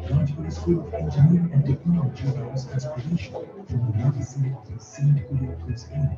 Rajari School of Engineering and Technology draws inspiration from the legacy of the St. Creators in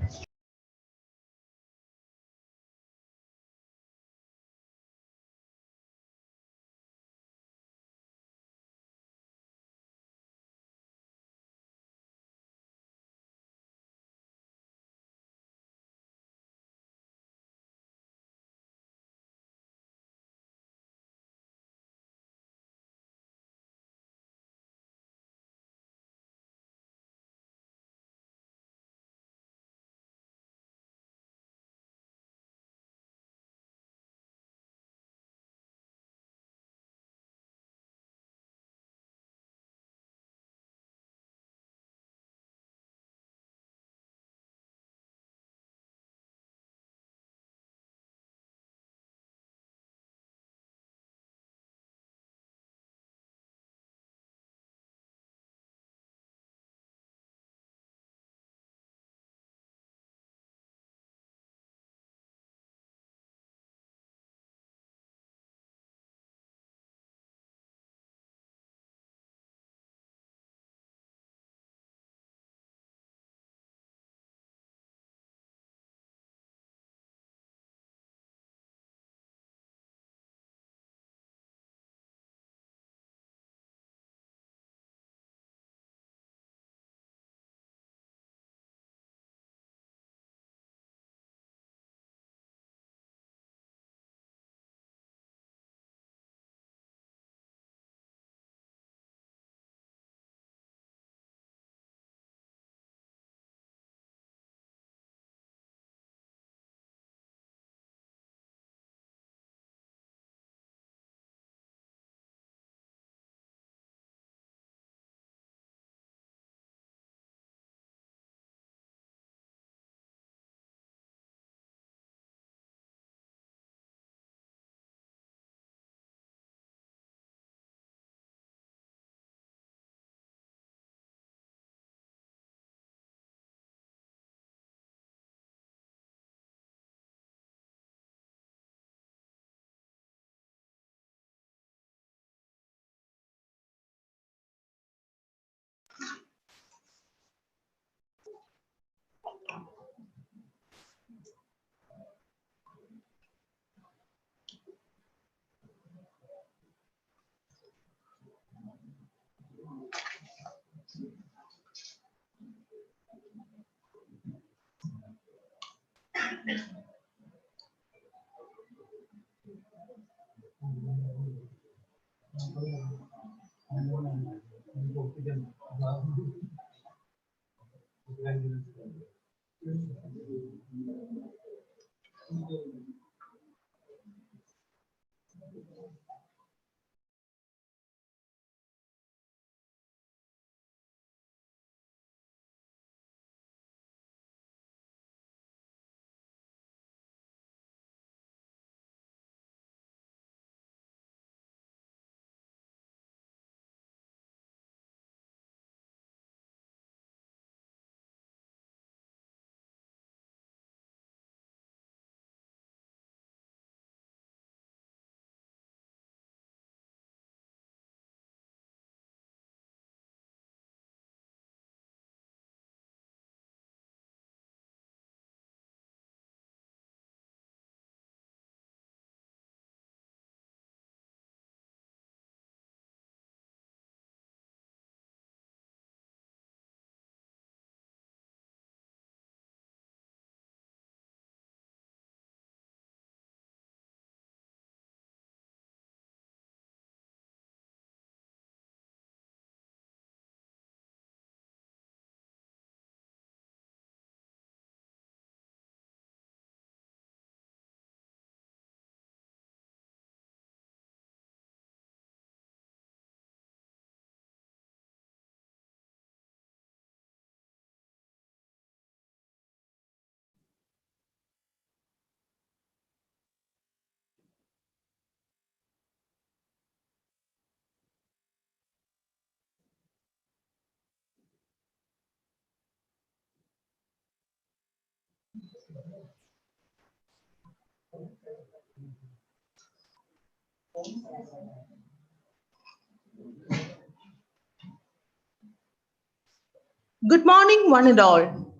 Good morning, one and all.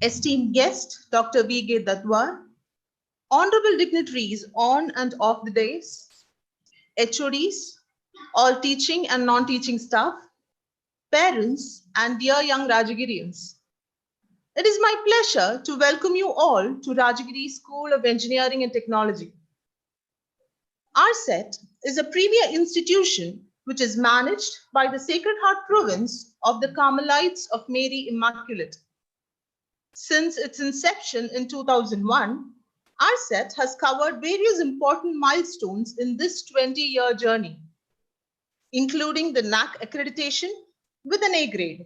Esteemed guest, Dr. V.G. Dadwar, honorable dignitaries on and off the days, HODs, all teaching and non-teaching staff, parents, and dear young Rajagirians. It is my pleasure to welcome you all to Rajagiri School of Engineering and Technology. RSET is a premier institution which is managed by the Sacred Heart Province of the Carmelites of Mary Immaculate. Since its inception in 2001, RSET has covered various important milestones in this 20-year journey, including the NAC accreditation with an A grade,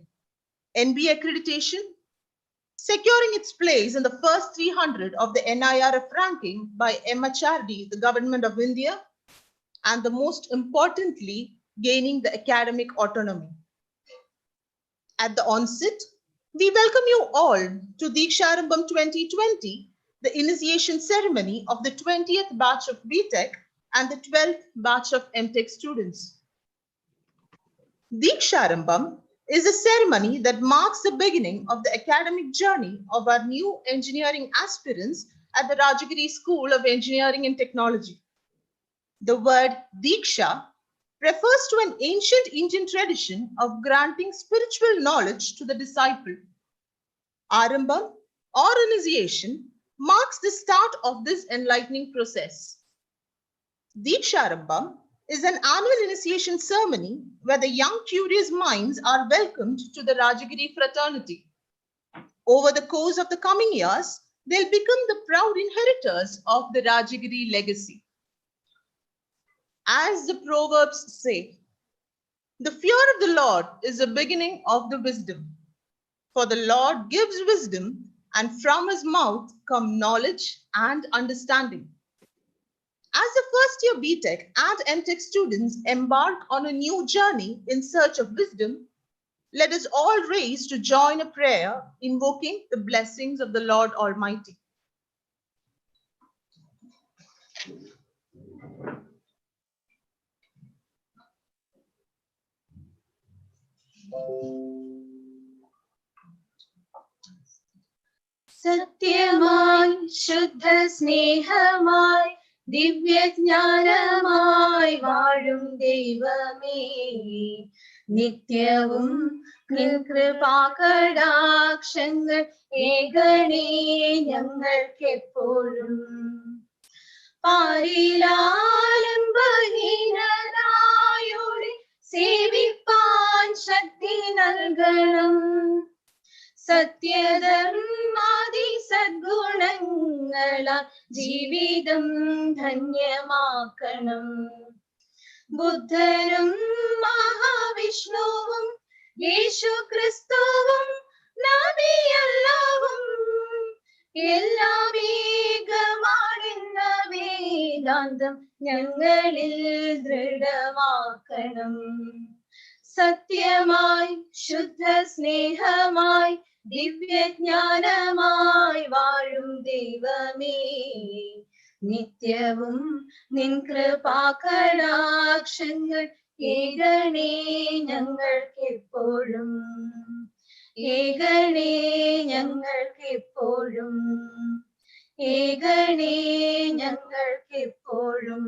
NB accreditation, securing its place in the first 300 of the NIRF ranking by MHRD, the Government of India, and the most importantly, gaining the academic autonomy. At the onset, we welcome you all to Deeksharambham 2020, the initiation ceremony of the 20th batch of B.Tech and the 12th batch of M.Tech students. Deeksharambham is a ceremony that marks the beginning of the academic journey of our new engineering aspirants at the Rajagiri School of Engineering and Technology. The word Deeksha refers to an ancient Indian tradition of granting spiritual knowledge to the disciple. Arambham, or initiation, marks the start of this enlightening process. Deeksharambham is an annual initiation ceremony where the young curious minds are welcomed to the Rajagiri fraternity. Over the course of the coming years, they'll become the proud inheritors of the Rajagiri legacy. As the Proverbs say, the fear of the Lord is the beginning of the wisdom. For the Lord gives wisdom, and from his mouth come knowledge and understanding. As the first-year B.Tech and M.Tech students embark on a new journey in search of wisdom, let us all raise to join a prayer invoking the blessings of the Lord Almighty. Satyamai, Shuddha Snehamaai, Divya Jnanamaai, Vaazhum Devame, Nityavum നിൻ കൃപാകടാക്ഷങ്ങൾ ഏകണേ ഞങ്ങൾക്കെപ്പോഴും. പാരിലാലംബഹീനരായോരെ സേവിപ്പാൻ ശക്തി നൽകണം. സത്യധർമാദി സദ്ഗുണങ്ങളാൽ ജീവിതം ധന്യമാക്കണം. ബുദ്ധനും മഹാവിഷ്ണുവും യേശു ക്രിസ്തുവും നബിയല്ലാവും എല്ലാം ഏകമാണെന്ന വേദാന്തം ഞങ്ങളിൽ ദൃഢമാക്കണം. സത്യമായി ശുദ്ധ സ്നേഹമായി ദിവ്യജ്ഞാനമായി വാഴും ദൈവമേ, നിത്യവും നിൻ കൃപാകടാക്ഷങ്ങൾ ഏകണേ ഞങ്ങൾക്കെപ്പോഴും. ഏകണേ ഞങ്ങൾക്കെപ്പോഴും. ഏകണേ ഞങ്ങൾക്കെപ്പോഴും.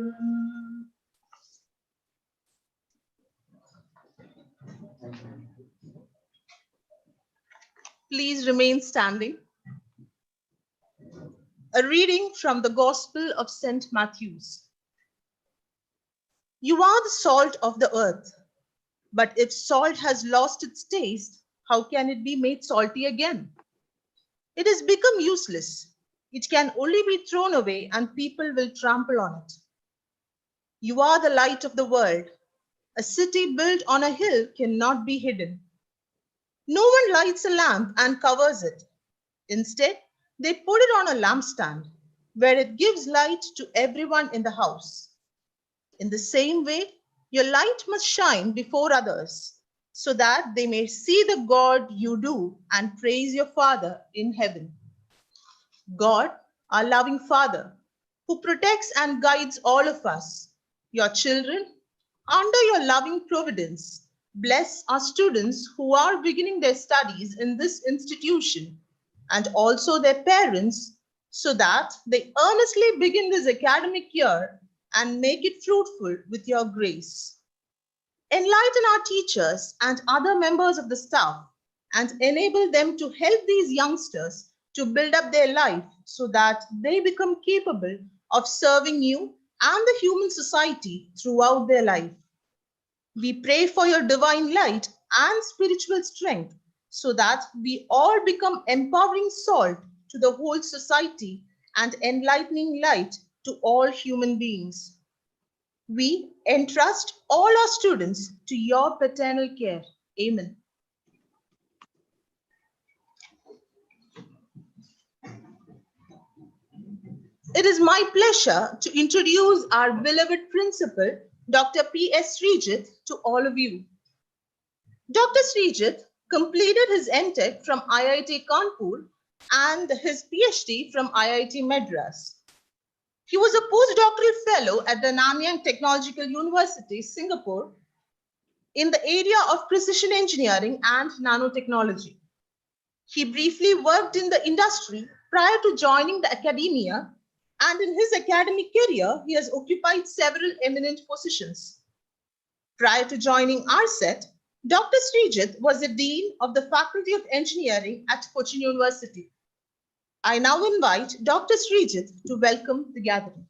Please remain standing. A reading from the Gospel of St. Matthew's. You are the salt of the earth, but if salt has lost its taste, how can it be made salty again? It has become useless. It can only be thrown away and people will trample on it. You are the light of the world. A city built on a hill cannot be hidden. No one lights a lamp and covers it. Instead, they put it on a lampstand where it gives light to everyone in the house. In the same way, your light must shine before others so that they may see the God you do and praise your Father in heaven. God, our loving Father, who protects and guides all of us, your children, under your loving providence, bless our students who are beginning their studies in this institution and also their parents so that they earnestly begin this academic year and make it fruitful with your grace. Enlighten our teachers and other members of the staff and enable them to help these youngsters to build up their life so that they become capable of serving you and the human society throughout their life. We pray for your divine light and spiritual strength so that we all become empowering salt to the whole society and enlightening light to all human beings. We entrust all our students to your paternal care. Amen. It is my pleasure to introduce our beloved principal, Dr. P.S. Srijit, to all of you. Dr. Srijit completed his M.Tech from IIT Kanpur and his PhD from IIT Madras. He was a postdoctoral fellow at the Nanyang Technological University, Singapore, in the area of precision engineering and nanotechnology. He briefly worked in the industry prior to joining the academia, and in his academic career, he has occupied several eminent positions. Prior to joining RSET, Dr. Srijit was the Dean of the Faculty of Engineering at Cochin University. I now invite Dr. Srijit to welcome the gathering.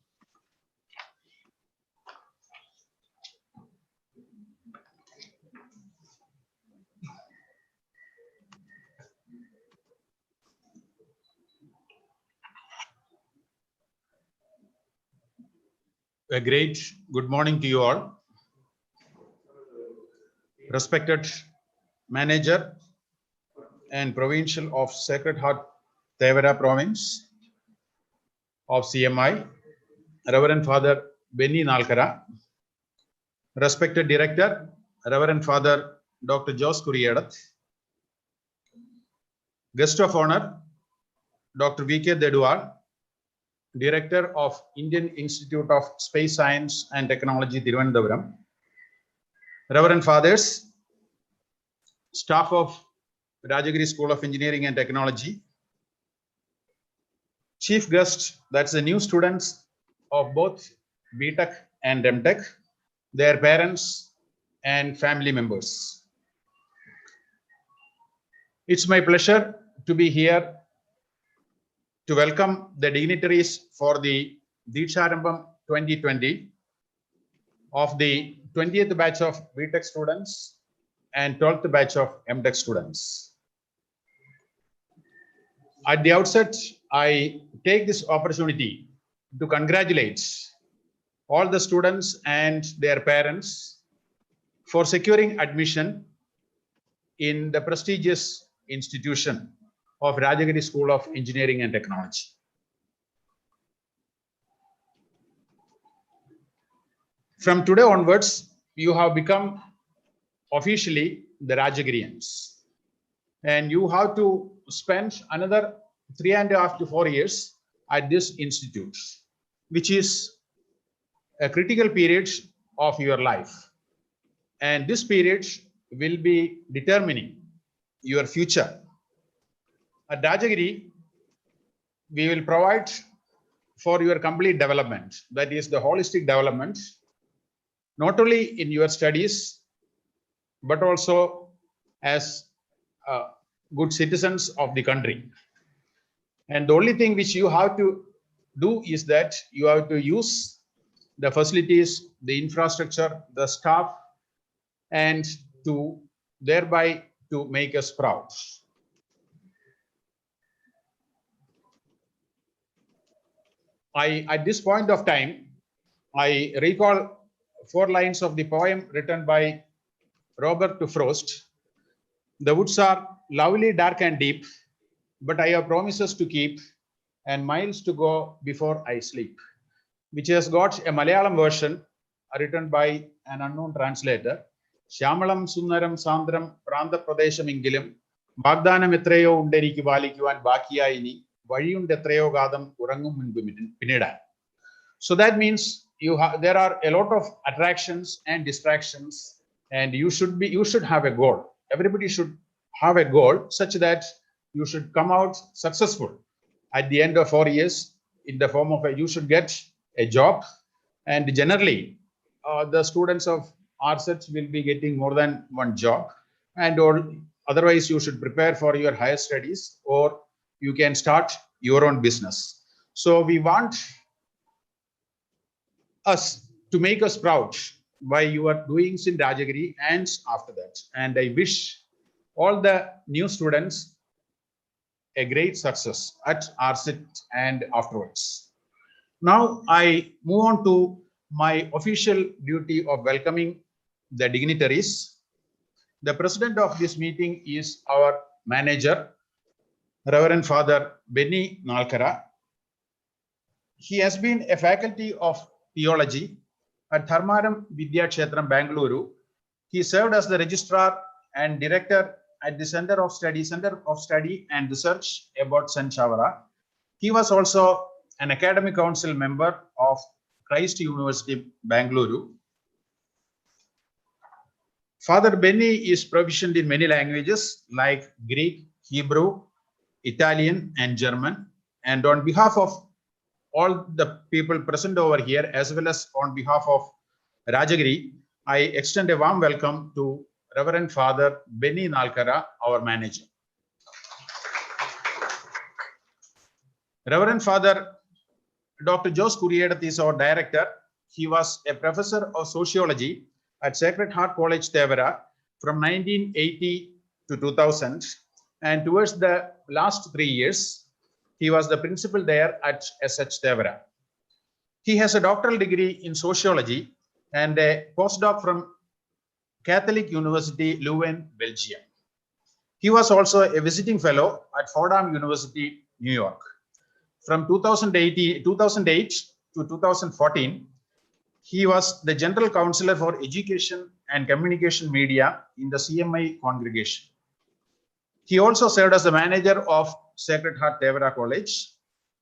A great good morning to you all. Respected Manager and Provincial of Sacred Heart Tevara Province of CMI, Reverend Father Benny Nalkara, respected Director, Reverend Father Dr. Jos Kuriyadat, Guest of Honor, Dr. V.K. Deduar, Director of Indian Institute of Space Science and Technology, Thiruvananthapuram, Reverend Fathers, staff of Rajari School of Engineering and Technology, chief guest, that's the new students of both B.Tech and M.Tech, their parents and family members. It's my pleasure to be here to welcome the dignitaries for the Deeksharambham 2020 of the 20th batch of B.Tech students and 12th batch of M.Tech students. At the outset, I take this opportunity to congratulate all the students and their parents for securing admission in the prestigious institution of Rajari School of Engineering and Technology. From today onwards, you have become officially the Rajagirians, and you have to spend another 3.5 to 4 years at this institute, which is a critical period of your life. And this period will be determining your future. At Rajagiri, we will provide for your complete development, that is the holistic development, not only in your studies, but also as good citizens of the country. And the only thing which you have to do is that you have to use the facilities, the infrastructure, the staff, and to thereby to make us proud. At this point of time, I recall 4 lines of the poem written by Robert Frost. The woods are lovely, dark and deep, but I have promises to keep and miles to go before I sleep, which has got a Malayalam version written by an unknown translator. Shamalam Sundaram Sandram Prantha Pradeshamengilum Bagdanam Etrayo Underiki Valikuvan Bakiyaini Vayund Etrayo Gadam Urangum Pineda. So that means there are a lot of attractions and distractions, and you should have a goal. Everybody should have a goal such that you should come out successful at the end of 4 years in the form of you should get a job, and generally the students of RSET will be getting more than one job, and otherwise you should prepare for your higher studies, or you can start your own business. So we want us to make us proud by your doings in Rajagiri and after that. And I wish all the new students a great success at RSET and afterwards. Now I move on to my official duty of welcoming the dignitaries. The president of this meeting is our manager, Reverend Father Benny Nalkara. He has been a faculty of theology at Dharmaram Vidya Kshetram, Bangalore. He served as the registrar and director at the Center of Study and Research about St. Chavara. He was also an academic council member of Christ University, Bangalore. Father Benny is proficient in many languages like Greek, Hebrew, Italian, and German. And on behalf of all the people present over here, as well as on behalf of Rajagiri, I extend a warm welcome to Reverend Father Benny Nalkara, our manager. Reverend Father Dr. Jose Kuriyadat is our director. He was a professor of sociology at Sacred Heart College, Tevara from 1980 to 2000. And towards the last 3 years, he was the principal there at SH Tevara. He has a doctoral degree in sociology and a postdoc from Catholic University, Leuven, Belgium. He was also a visiting fellow at Fordham University, New York. From 2008 to 2014, he was the General Counselor for Education and Communication Media in the CMI congregation. He also served as the manager of Sacred Heart Tevara College.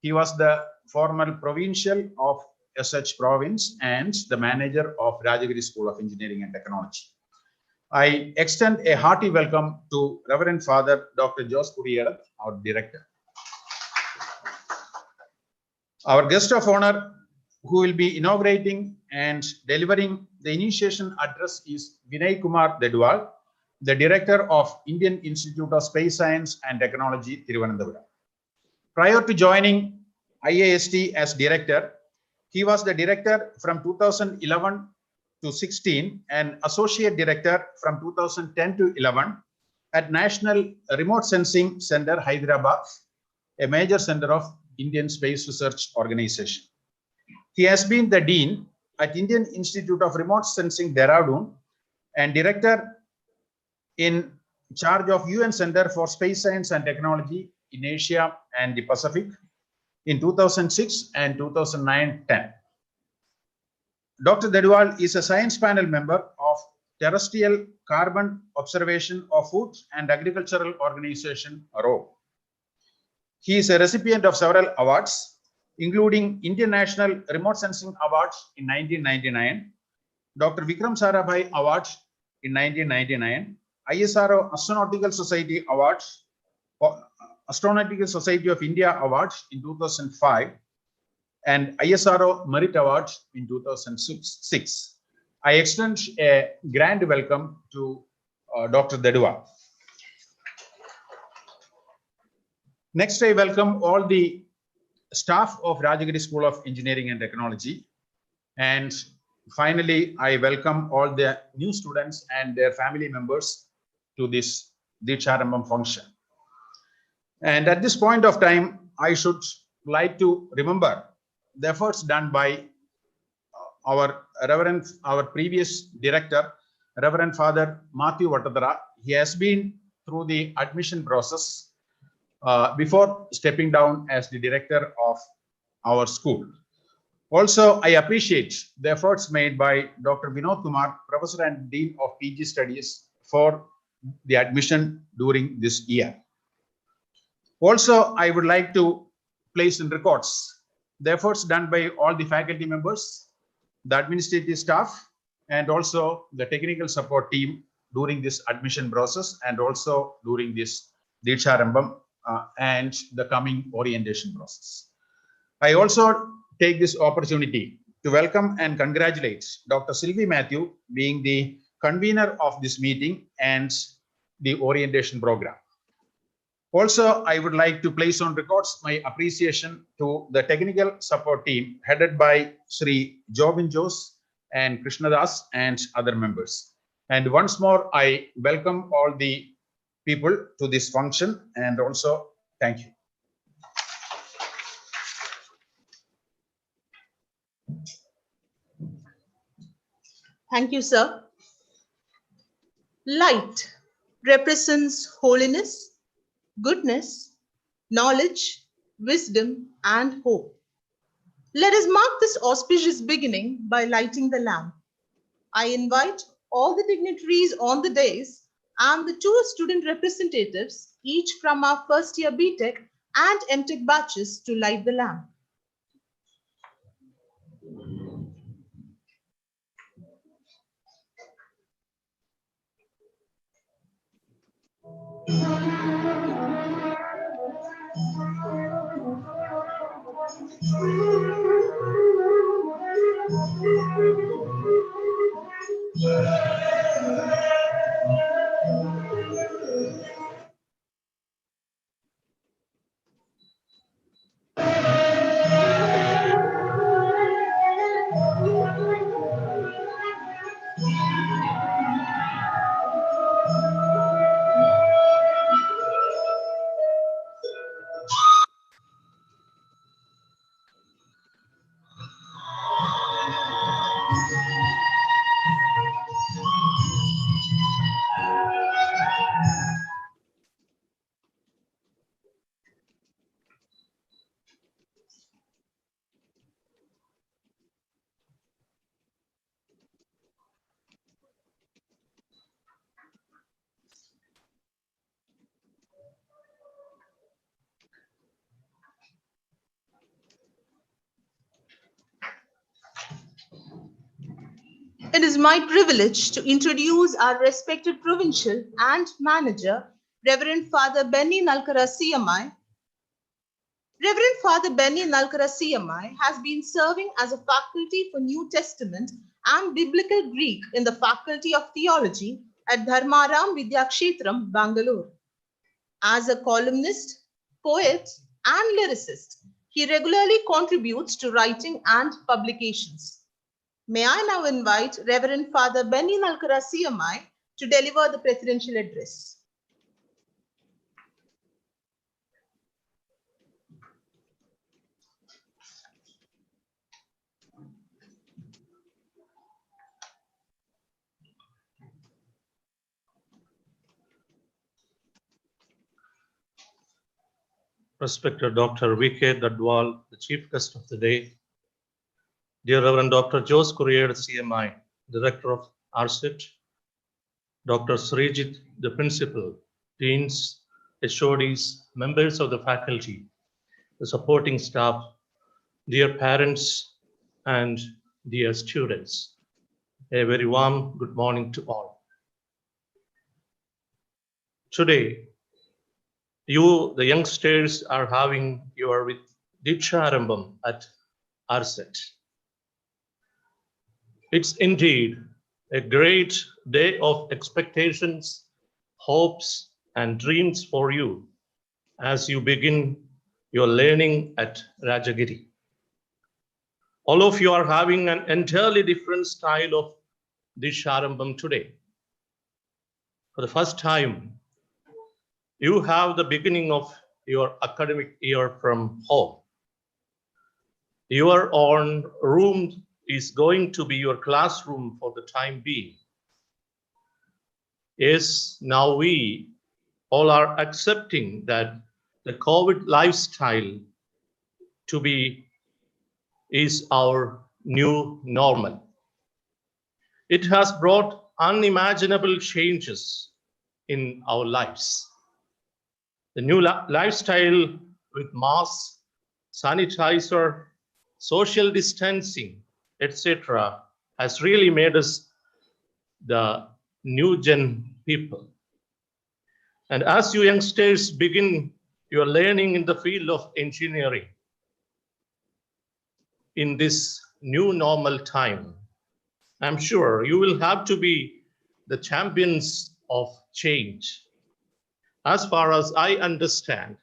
He was the former provincial of SH province and the manager of Rajagiri School of Engineering and Technology. I extend a hearty welcome to Reverend Father Dr. Jose Kuriyadat, our director. Our guest of honor who will be inaugurating and delivering the initiation address is Vinay Kumar Dedwal, the director of Indian Institute of Space Science and Technology, Thiruvananthapuram. Prior to joining IIST as director, he was the director from 2011 to 16 and associate director from 2010 to 11 at National Remote Sensing Center, Hyderabad, a major center of Indian Space Research Organization. He has been the dean at Indian Institute of Remote Sensing, Dehradun, and director in charge of UN Center for Space Science and Technology in Asia and the Pacific in 2006 and 2009-10. Dr. Dedwal is a science panel member of Terrestrial Carbon Observation of Food and Agricultural Organization, RO. He is a recipient of several awards, including Indian National Remote Sensing Awards in 1999, Dr. Vikram Sarabhai Awards in 1999, ISRO Astronautical Society Awards, Astronautical Society of India Awards in 2005, and ISRO Merit Awards in 2006. I extend a grand welcome to Dr. Dedwal. Next, I welcome all the staff of Rajari School of Engineering and Technology. And finally, I welcome all the new students and their family members to this Deeksharambham function. And at this point of time, I should like to remember the efforts done by our previous director, Reverend Father Matthew Vattadara. He has been through the admission process before stepping down as the director of our school. Also, I appreciate the efforts made by Dr. Vinod Kumar, Professor and Dean of PG Studies, for the admission during this year. Also, I would like to place in records the efforts done by all the faculty members, the administrative staff, and also the technical support team during this admission process and also during this Deeksharambham and the coming orientation process. I also take this opportunity to welcome and congratulate Dr. Sylvie Matthew, being the convener of this meeting and the orientation program. Also, I would like to place on records my appreciation to the technical support team headed by Sri Jobin Jos and Krishnadas and other members. And once more, I welcome all the people to this function and also thank you. Thank you, sir. Light represents holiness, goodness, knowledge, wisdom, and hope. Let us mark this auspicious beginning by lighting the lamp. I invite all the dignitaries on the dais and the two student representatives, each from our first year B.Tech and M.Tech batches, to light the lamp. It is my privilege to introduce our respected provincial and manager, Reverend Father Benny Nalkara CMI. Reverend Father Benny Nalkara CMI has been serving as a faculty for New Testament and Biblical Greek in the Faculty of Theology at Dharmaram Vidyakshetram, Bangalore. As a columnist, poet, and lyricist, he regularly contributes to writing and publications. May I now invite Reverend Father Benny Nalkara CMI to deliver the presidential address. Respected Dr. V.K. Dadwal, the chief guest of the day, dear Reverend Dr. Jose Courier, CMI, Director of RSIT, Dr. Srijit, the principal, deans, HODs, members of the faculty, the supporting staff, dear parents, and dear students, a very warm good morning to all. Today, you, the youngsters, are having your with Deeksharambham at RSET. It's indeed a great day of expectations, hopes, and dreams for you as you begin your learning at Rajari. All of you are having an entirely different style of Deeksharambham today. For the first time, you have the beginning of your academic year from home. Your own room is going to be your classroom for the time being. Yes, now we all are accepting that the COVID lifestyle to be is our new normal. It has brought unimaginable changes in our lives. The new lifestyle with masks, sanitizer, social distancing, etc., has really made us the new gen people. And as you youngsters begin your learning in the field of engineering in this new normal time, I'm sure you will have to be the champions of change. As far as I understand,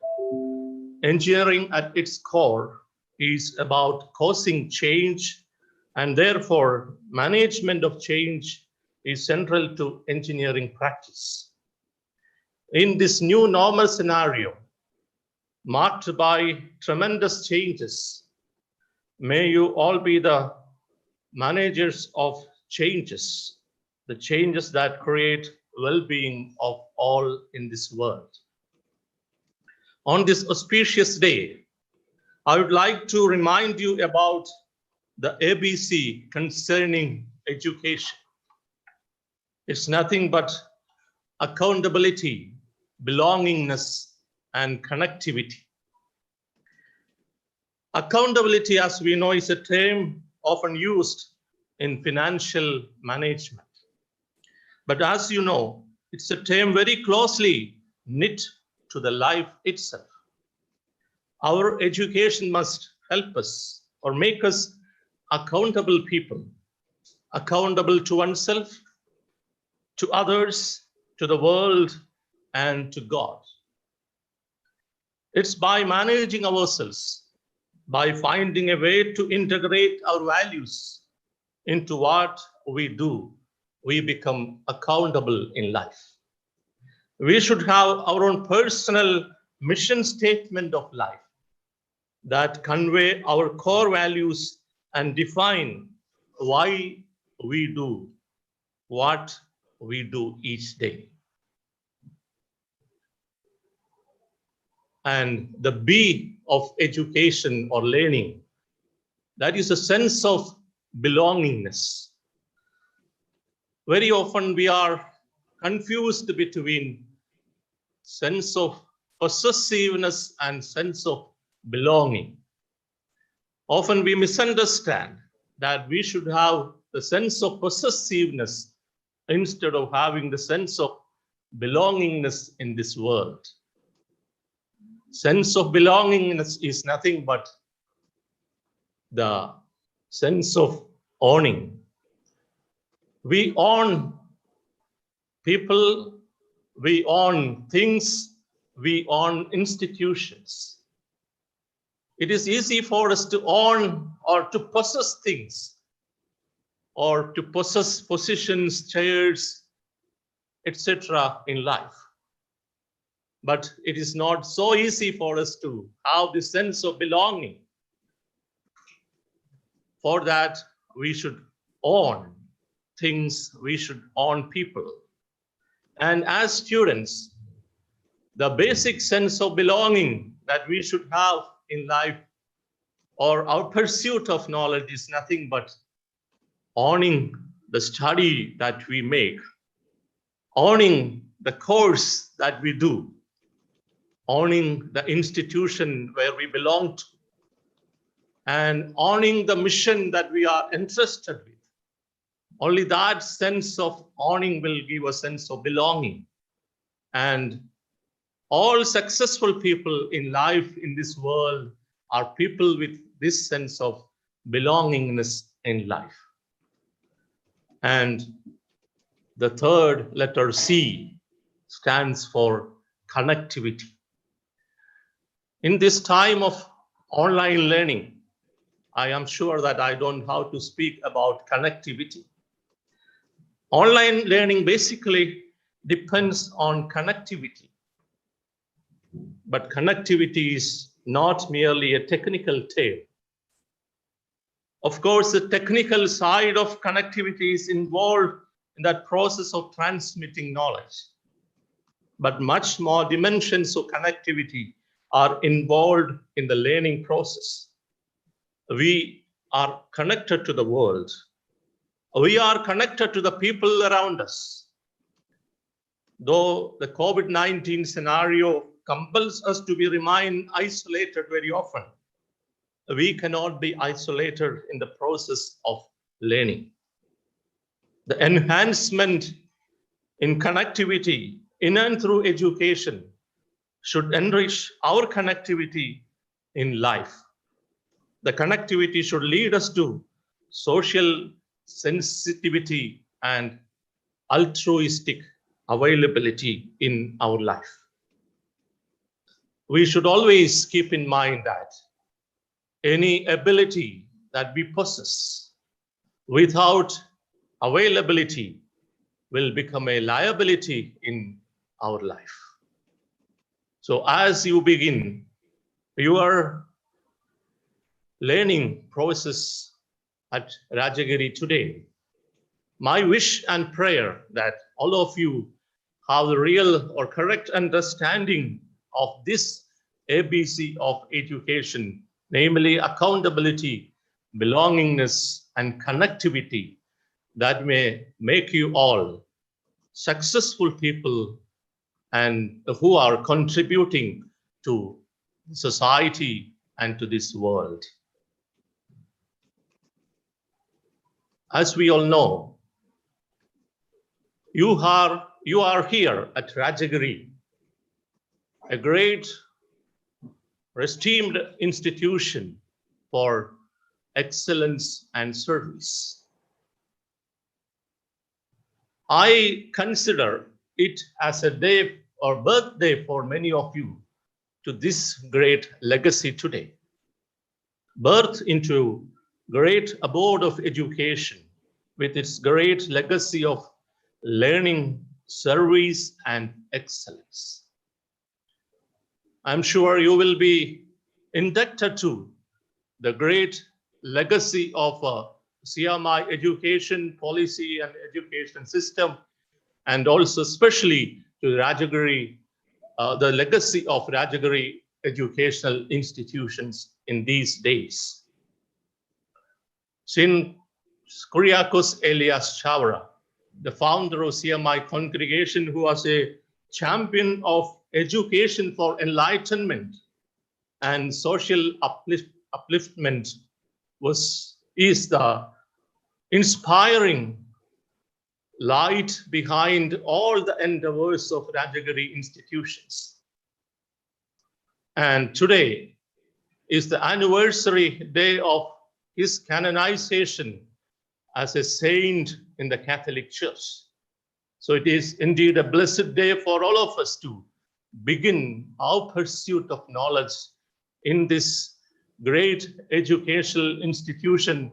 engineering at its core is about causing change, and therefore management of change is central to engineering practice. In this new normal scenario, marked by tremendous changes, may you all be the managers of changes, the changes that create well-being of all in this world. On this auspicious day, I would like to remind you about the ABC concerning education. It's nothing but accountability, belongingness, and connectivity. Accountability, as we know, is a term often used in financial management. But as you know, it's a term very closely knit to the life itself. Our education must help us or make us accountable people, accountable to oneself, to others, to the world, and to God. It's by managing ourselves, by finding a way to integrate our values into what we do, we become accountable in life. We should have our own personal mission statement of life that convey our core values and define why we do what we do each day. And the B of education or learning, that is a sense of belongingness. Very often we are confused between sense of possessiveness and sense of belonging. Often we misunderstand that we should have the sense of possessiveness instead of having the sense of belongingness in this world. Sense of belongingness is nothing but the sense of owning. We own People, we own things, we own institutions. It is easy for us to own or to possess things, or to possess positions, chairs, etc. in life. But it is not so easy for us to have the sense of belonging. For that, we should own things, we should own people. And as students, the basic sense of belonging that we should have in life, or our pursuit of knowledge, is nothing but owning the study that we make, owning the course that we do, owning the institution where we belong to, and owning the mission that we are entrusted with. Only that sense of owning will give a sense of belonging. And all successful people in life in this world are people with this sense of belongingness in life. And the third letter, C, stands for connectivity. In this time of online learning, I am sure that I don't have to speak about connectivity. Online learning basically depends on connectivity. But connectivity is not merely a technical term. Of course, the technical side of connectivity is involved in that process of transmitting knowledge. But much more dimensions of connectivity are involved in the learning process. We are connected to the world. We are connected to the people around us. Though the COVID-19 scenario compels us to remain isolated very often, we cannot be isolated in the process of learning. The enhancement in connectivity in and through education should enrich our connectivity in life. The connectivity should lead us to social sensitivity and altruistic availability in our life. We should always keep in mind that any ability that we possess without availability will become a liability in our life. So as you begin your learning process at Rajagiri today, my wish and prayer that all of you have the real or correct understanding of this ABC of education, namely accountability, belongingness, and connectivity, that may make you all successful people and who are contributing to society and to this world. As we all know, you are here at Rajagiri, a great esteemed institution for excellence and service. I consider it as a day or birthday for many of you to this great legacy today. Birth into great abode of education with its great legacy of learning, service, and excellence. I'm sure you will be indebted to the great legacy of CMI education policy and education system, and also especially to Rajagiri, the legacy of Rajagiri educational institutions in these days. Sin Kuriakos Elias Chavara, the founder of CMI congregation, who was a champion of education for enlightenment and social upliftment, is the inspiring light behind all the endeavors of Rajagiri institutions. And today is the anniversary day of his canonization as a saint in the Catholic Church. So it is indeed a blessed day for all of us to begin our pursuit of knowledge in this great educational institution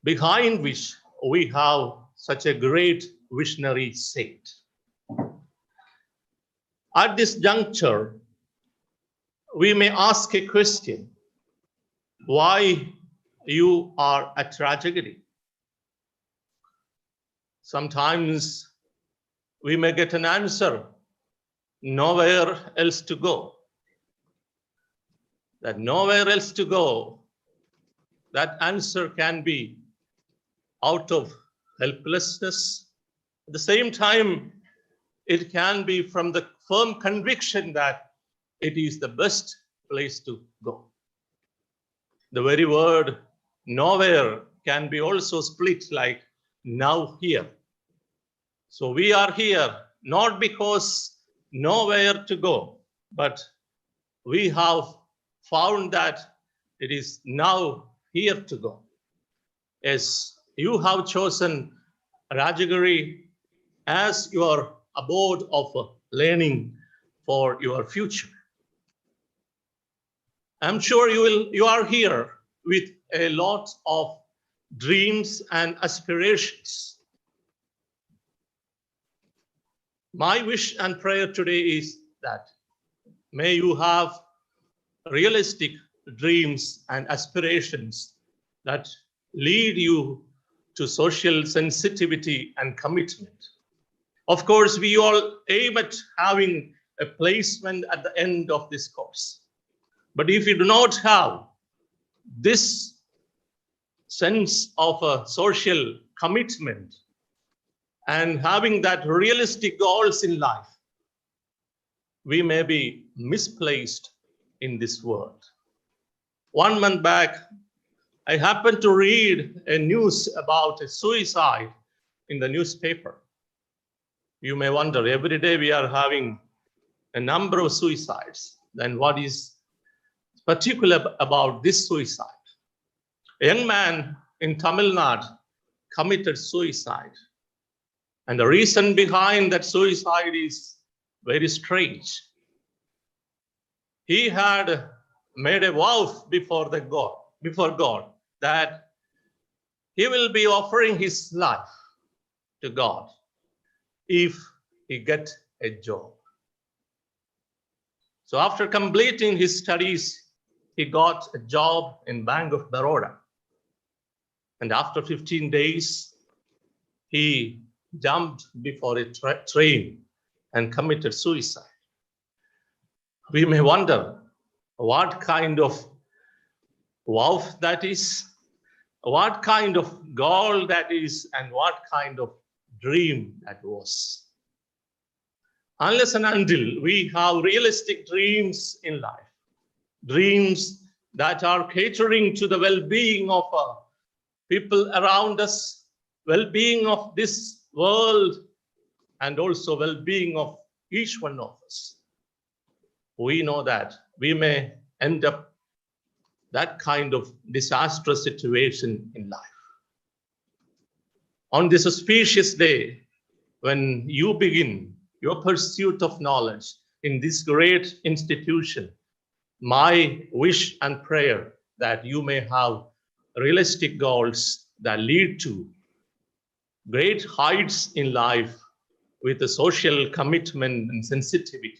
behind which we have such a great visionary saint. At this juncture, we may ask a question: why you are at Rajari? Sometimes we may get an answer, nowhere else to go. That nowhere else to go, that answer can be out of helplessness. At the same time, it can be from the firm conviction that it is the best place to go. The very word nowhere can be also split like now here. So we are here not because nowhere to go, but we have found that it is now here to go. As you have chosen Rajagiri as your abode of learning for your future. I'm sure you are here with a lot of dreams and aspirations. My wish and prayer today is that may you have realistic dreams and aspirations that lead you to social sensitivity and commitment. Of course, we all aim at having a placement at the end of this course. But if you do not have this sense of a social commitment and having that realistic goals in life, we may be misplaced in this world. 1 month back, I happened to read a news about a suicide in the newspaper. You may wonder, every day we are having a number of suicides. Then what is particular about this suicide? A young man in Tamil Nadu committed suicide. And the reason behind that suicide is very strange. He had made a vow before God that he will be offering his life to God if he gets a job. So after completing his studies, he got a job in Bank of Baroda. And after 15 days, he jumped before a train and committed suicide. We may wonder what kind of vow that is, what kind of goal that is, and what kind of dream that was. Unless and until we have realistic dreams in life, dreams that are catering to the well-being of people around us, well-being of this world, and also well-being of each one of us, we know that we may end up that kind of disastrous situation in life. On this auspicious day, when you begin your pursuit of knowledge in this great institution, my wish and prayer that you may have realistic goals that lead to great heights in life with a social commitment and sensitivity,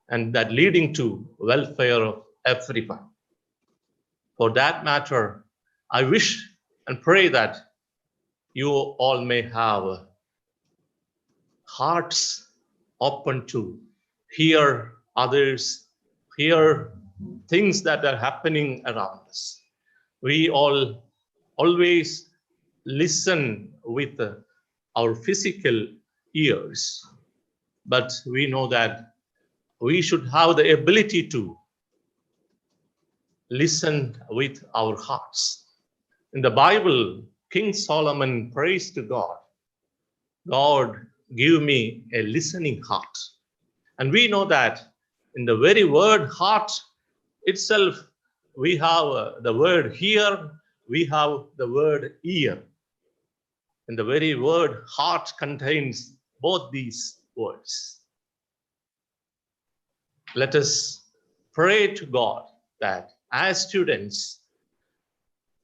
and that leading to welfare of everyone. For that matter, I wish and pray that you all may have hearts open to hear others, hear things that are happening around us. We all always listen with our physical ears, but we know that we should have the ability to listen with our hearts. In the Bible, King Solomon prays to God, God, give me a listening heart. And we know that in the very word heart itself, we have the word hear, we have the word ear. And the very word heart contains both these words. Let us pray to God that as students,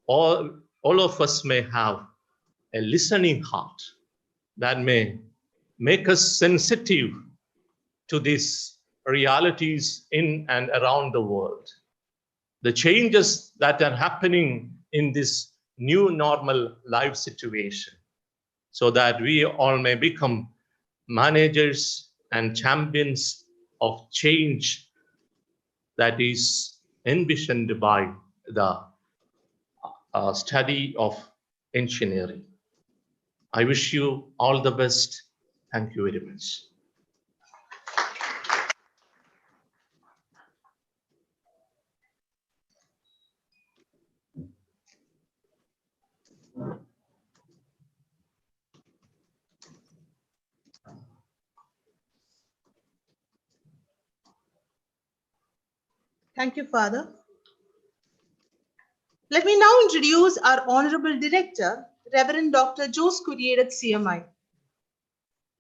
all of us may have a listening heart that may make us sensitive to these realities in and around the world. The changes that are happening in this new normal life situation, so that we all may become managers and champions of change that is envisioned by the study of engineering. I wish you all the best. Thank you very much. Thank you, Father. Let me now introduce our Honorable Director, Reverend Dr. Jose Courier at CMI.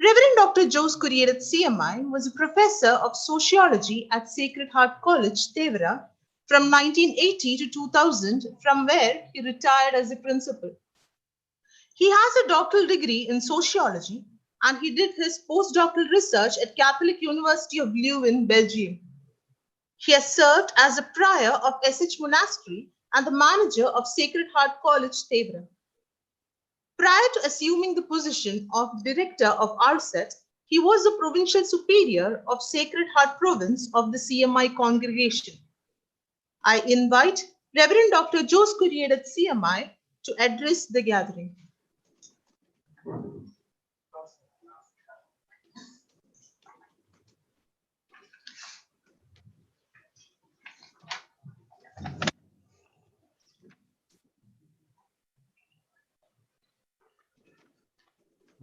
Reverend Dr. Jose Courier at CMI was a professor of sociology at Sacred Heart College, Tevra, from 1980 to 2000, from where he retired as a principal. He has a doctoral degree in sociology, and he did his postdoctoral research at Catholic University of Leuven, Belgium. He has served as a prior of SH Monastery and the manager of Sacred Heart College, Tevra. Prior to assuming the position of director of RSET, he was the provincial superior of Sacred Heart Province of the CMI congregation. I invite Reverend Dr. Jose Courier at CMI to address the gathering.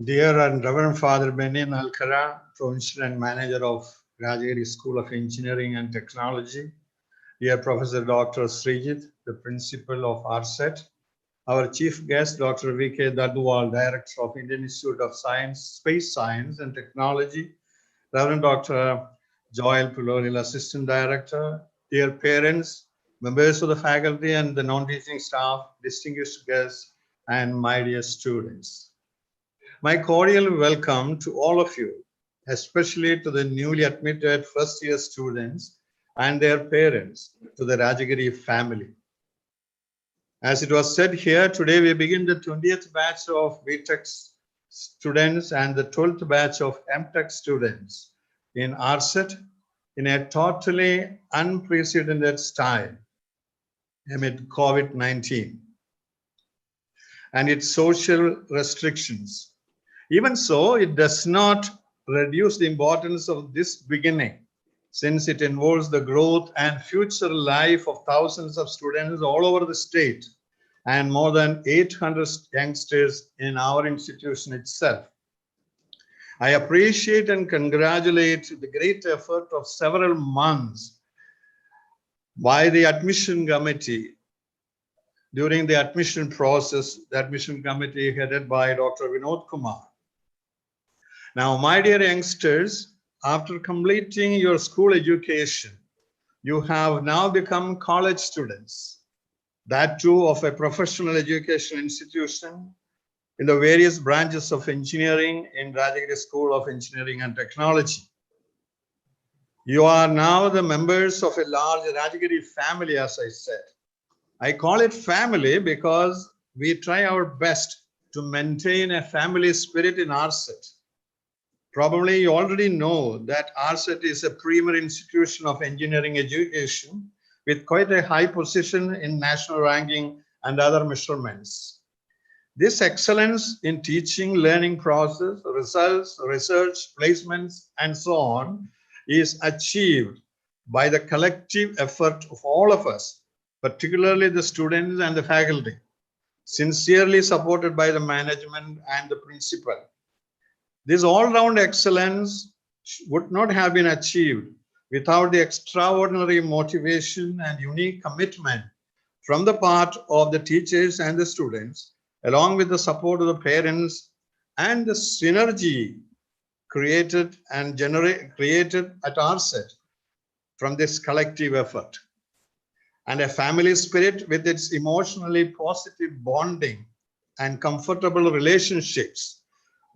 Dear and Reverend Father Benin Alcara, Provincial and Manager of Rajari School of Engineering and Technology, dear Professor Dr. Srijit, the Principal of RSET, our Chief Guest, Dr. V.K. Dadwal, Director of Indian Institute of Science, Space Science and Technology, Reverend Dr. Joel Puloril, Assistant Director, dear parents, members of the faculty and the non-teaching staff, distinguished guests, and my dear students. My cordial welcome to all of you, especially to the newly admitted first-year students and their parents, to the Rajagiri family. As it was said here, today we begin the 20th batch of M.Tech students and the 12th batch of M.Tech students in RSET in a totally unprecedented style amid COVID-19 and its social restrictions. Even so, it does not reduce the importance of this beginning, since it involves the growth and future life of thousands of students all over the state and more than 800 youngsters in our institution itself. I appreciate and congratulate the great effort of several months by the admission committee. During the admission process, the admission committee headed by Dr. Vinod Kumar. Now, my dear youngsters, after completing your school education, you have now become college students, that too of a professional education institution in the various branches of engineering in Rajagiri School of Engineering and Technology. You are now the members of a large Rajagiri family, as I said. I call it family because we try our best to maintain a family spirit in RSET. Probably you already know that RSET is a premier institution of engineering education with quite a high position in national ranking and other measurements. This excellence in teaching, learning process, results, research, placements, and so on is achieved by the collective effort of all of us, particularly the students and the faculty, sincerely supported by the management and the principal. This all-round excellence would not have been achieved without the extraordinary motivation and unique commitment from the part of the teachers and the students along with the support of the parents and the synergy created at RSET from this collective effort. And a family spirit with its emotionally positive bonding and comfortable relationships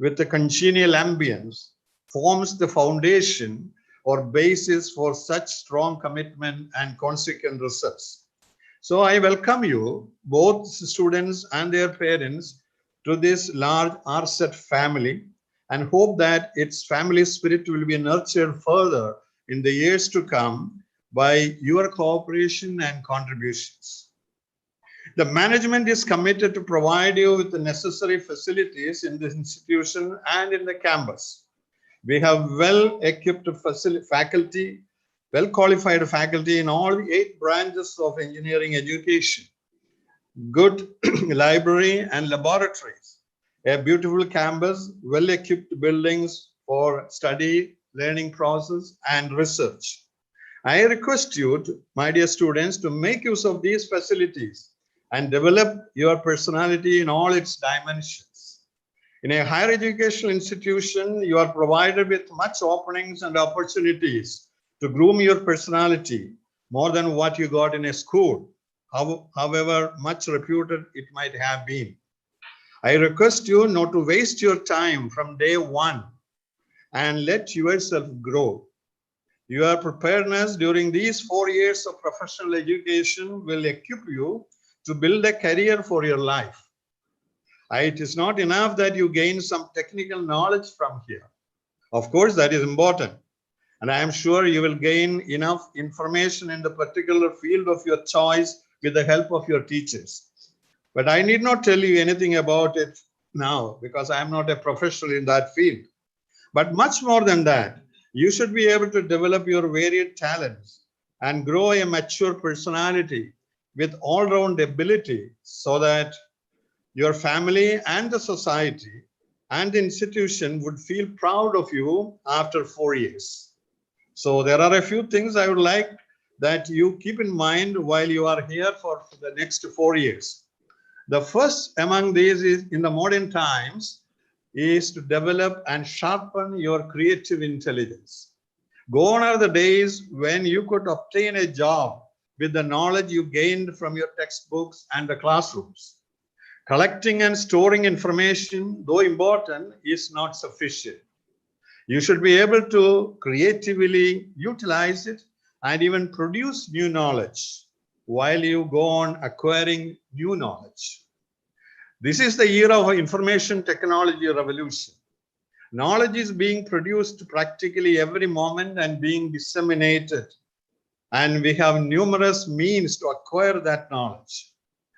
with the congenial ambience forms the foundation or basis for such strong commitment and consequent results. So I welcome you, both students and their parents, to this large RSET family, and hope that its family spirit will be nurtured further in the years to come by your cooperation and contributions. The management is committed to provide you with the necessary facilities in this institution and in the campus. We have well-equipped faculty, well-qualified faculty in all the 8 branches of engineering education, good library and laboratories, a beautiful campus, well-equipped buildings for study, learning process, and research. I request you, my dear students, to make use of these facilities and develop your personality in all its dimensions. In a higher educational institution, you are provided with much openings and opportunities to groom your personality more than what you got in a school, however much reputed it might have been. I request you not to waste your time from day one and let yourself grow. Your preparedness during these 4 years of professional education will equip you to build a career for your life. It is not enough that you gain some technical knowledge from here. Of course, that is important. And I am sure you will gain enough information in the particular field of your choice with the help of your teachers. But I need not tell you anything about it now because I am not a professional in that field. But much more than that, you should be able to develop your varied talents and grow a mature personality with all-round ability so that your family and the society and the institution would feel proud of you after 4 years. So there are a few things I would like that you keep in mind while you are here for the next 4 years. The first among these is, in the modern times, is to develop and sharpen your creative intelligence. Gone are the days when you could obtain a job with the knowledge you gained from your textbooks and the classrooms. Collecting and storing information, though important, is not sufficient. You should be able to creatively utilize it and even produce new knowledge while you go on acquiring new knowledge. This is the era of information technology revolution. Knowledge is being produced practically every moment and being disseminated. And we have numerous means to acquire that knowledge.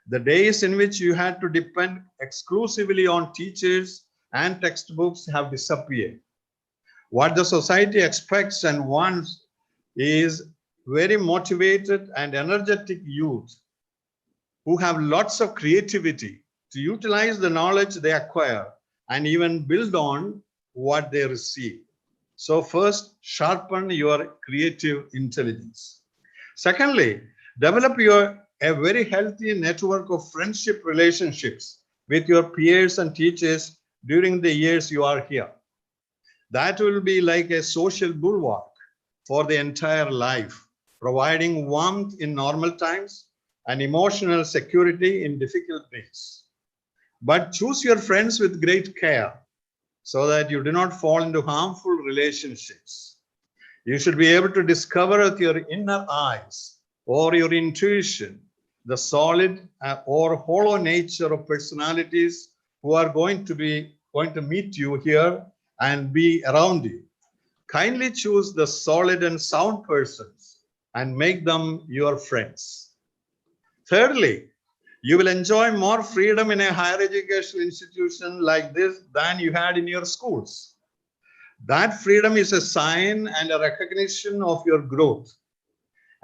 The days in which you had to depend exclusively on teachers and textbooks have disappeared. What the society expects and wants is very motivated and energetic youth who have lots of creativity to utilize the knowledge they acquire and even build on what they receive. So first, sharpen your creative intelligence. Secondly, develop a very healthy network of friendship relationships with your peers and teachers during the years you are here. That will be like a social bulwark for the entire life, providing warmth in normal times and emotional security in difficult days. But choose your friends with great care so that you do not fall into harmful relationships. You should be able to discover with your inner eyes or your intuition the solid or hollow nature of personalities who are going to meet you here and be around you. Kindly choose the solid and sound persons and make them your friends. Thirdly, you will enjoy more freedom in a higher educational institution like this than you had in your schools. That freedom is a sign and a recognition of your growth.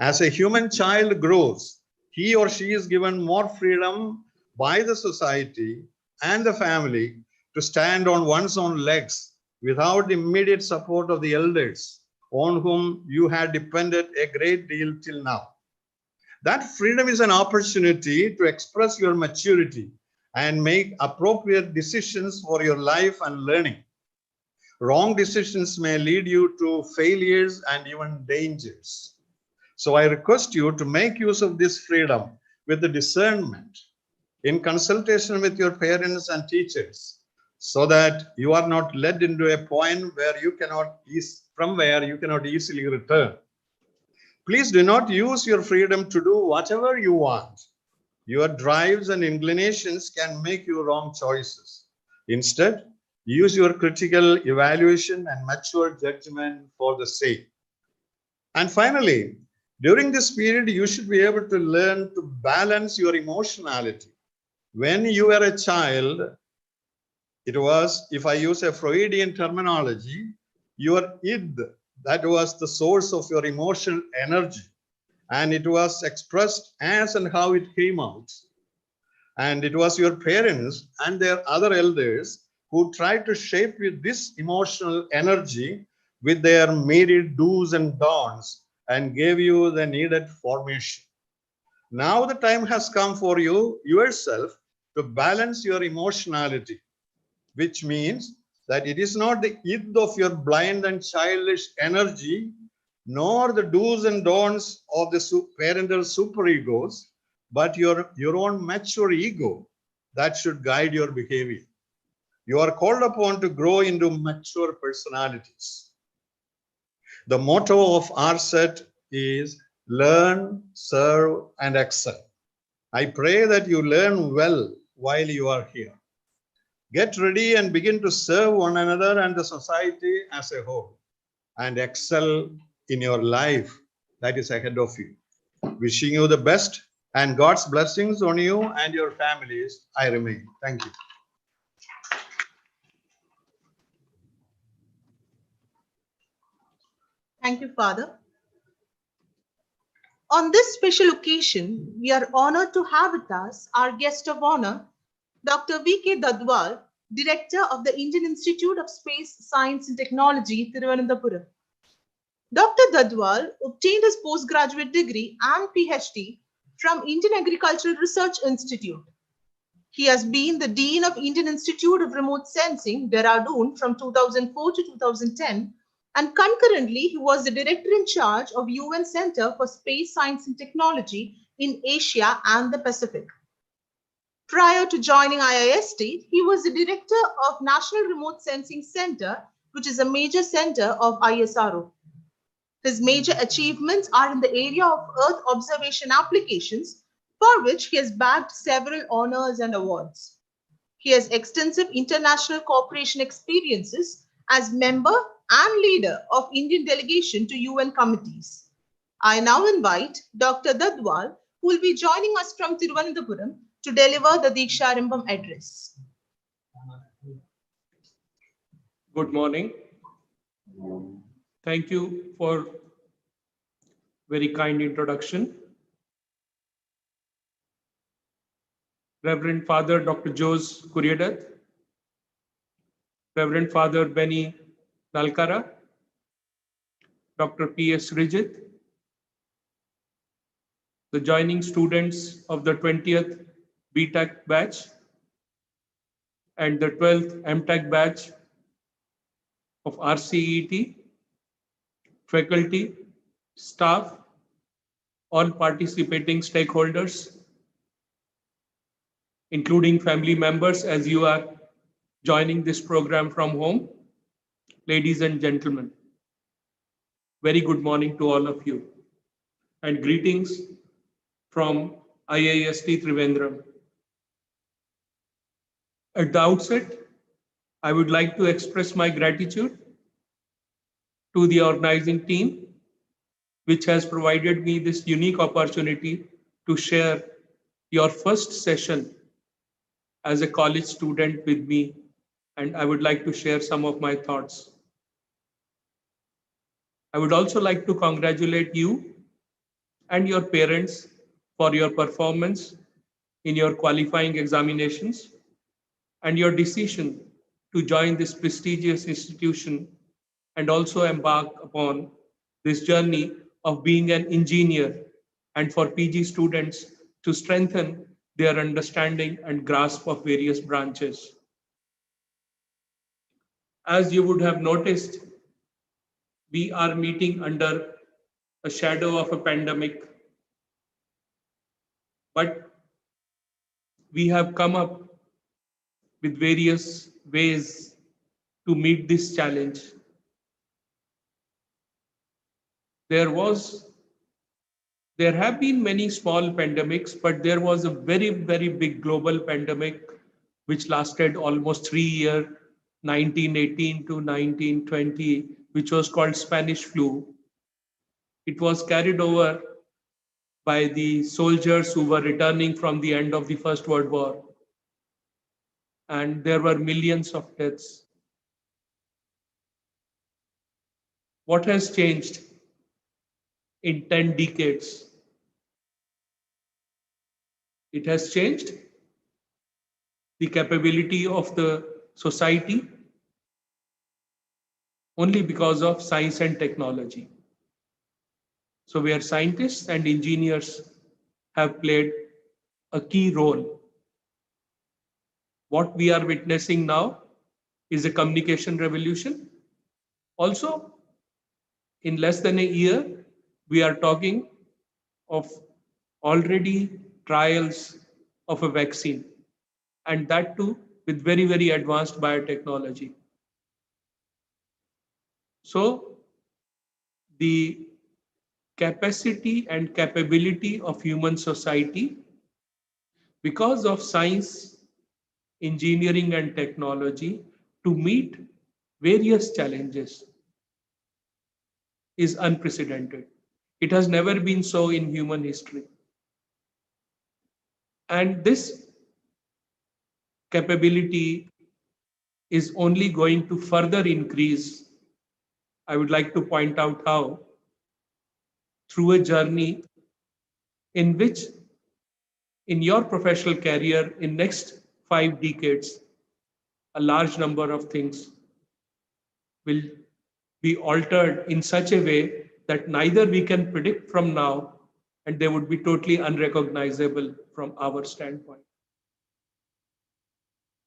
As a human child grows, he or she is given more freedom by the society and the family to stand on one's own legs without the immediate support of the elders on whom you had depended a great deal till now. That freedom is an opportunity to express your maturity and make appropriate decisions for your life and learning. Wrong decisions may lead you to failures and even dangers. So I request you to make use of this freedom with the discernment in consultation with your parents and teachers, so that you are not led into a point where you cannot easily return. Please do not use your freedom to do whatever you want. Your drives and inclinations can make you wrong choices. Instead, use your critical evaluation and mature judgment for the sake. And finally, during this period, you should be able to learn to balance your emotionality. When you were a child, it was, if I use a Freudian terminology, your id, that was the source of your emotional energy. And it was expressed as and how it came out. And it was your parents and their other elders who tried to shape this emotional energy with their myriad do's and don'ts and gave you the needed formation. Now the time has come for you yourself to balance your emotionality, which means that it is not the id of your blind and childish energy, nor the do's and don'ts of the parental superegos, but your own mature ego that should guide your behavior. You are called upon to grow into mature personalities. The motto of our set is learn, serve, and excel. I pray that you learn well while you are here. Get ready and begin to serve one another and the society as a whole, and excel in your life that is ahead of you. Wishing you the best and God's blessings on you and your families. I remain. Thank you. Thank you, Father. On this special occasion, we are honored to have with us our guest of honor, Dr. V.K. Dadwal, Director of the Indian Institute of Space Science and Technology, Thiruvananthapuram. Dr. Dadwal obtained his postgraduate degree and PhD from Indian Agricultural Research Institute. He has been the Dean of Indian Institute of Remote Sensing, Dehradun, from 2004 to 2010, and concurrently, he was the Director in charge of UN Center for Space Science and Technology in Asia and the Pacific. Prior to joining IIST, he was the Director of National Remote Sensing Center, which is a major center of ISRO. His major achievements are in the area of Earth observation applications, for which he has bagged several honors and awards. He has extensive international cooperation experiences as member and leader of Indian delegation to UN committees. I now invite Dr. Dadwal, who will be joining us from Thiruvananthapuram, to deliver the Deeksharambham address. Good morning. Thank you for very kind introduction. Reverend Father Dr. Jose Kuriadat, Reverend Father Benny Nalkara, Dr. P.S. Rijit, the joining students of the 20th B.Tech batch and the 12th M.Tech batch of RCET, faculty, staff, all participating stakeholders, including family members as you are joining this program from home. Ladies and gentlemen, very good morning to all of you and greetings from IIST Trivandrum. At the outset, I would like to express my gratitude to the organizing team, which has provided me this unique opportunity to share your first session as a college student with me, and I would like to share some of my thoughts. I would also like to congratulate you and your parents for your performance in your qualifying examinations and your decision to join this prestigious institution and also embark upon this journey of being an engineer, and for PG students to strengthen their understanding and grasp of various branches. As you would have noticed, we are meeting under a shadow of a pandemic, but we have come up with various ways to meet this challenge. There have been many small pandemics, but there was a very, very big global pandemic which lasted almost 3 years, 1918 to 1920, which was called Spanish flu. It was carried over by the soldiers who were returning from the end of the First World War. And there were millions of deaths. What has changed in 10 decades? It has changed the capability of the society only because of science and technology. So where scientists and engineers have played a key role. What we are witnessing now is a communication revolution. Also, in less than a year, we are talking of already trials of a vaccine, and that too with very, very advanced biotechnology. So the capacity and capability of human society, because of science, engineering, and technology, to meet various challenges is unprecedented. It has never been so in human history. And this capability is only going to further increase. I would like to point out how, through a journey in which in your professional career in next 5 decades, a large number of things will be altered in such a way that neither we can predict from now, and they would be totally unrecognizable from our standpoint.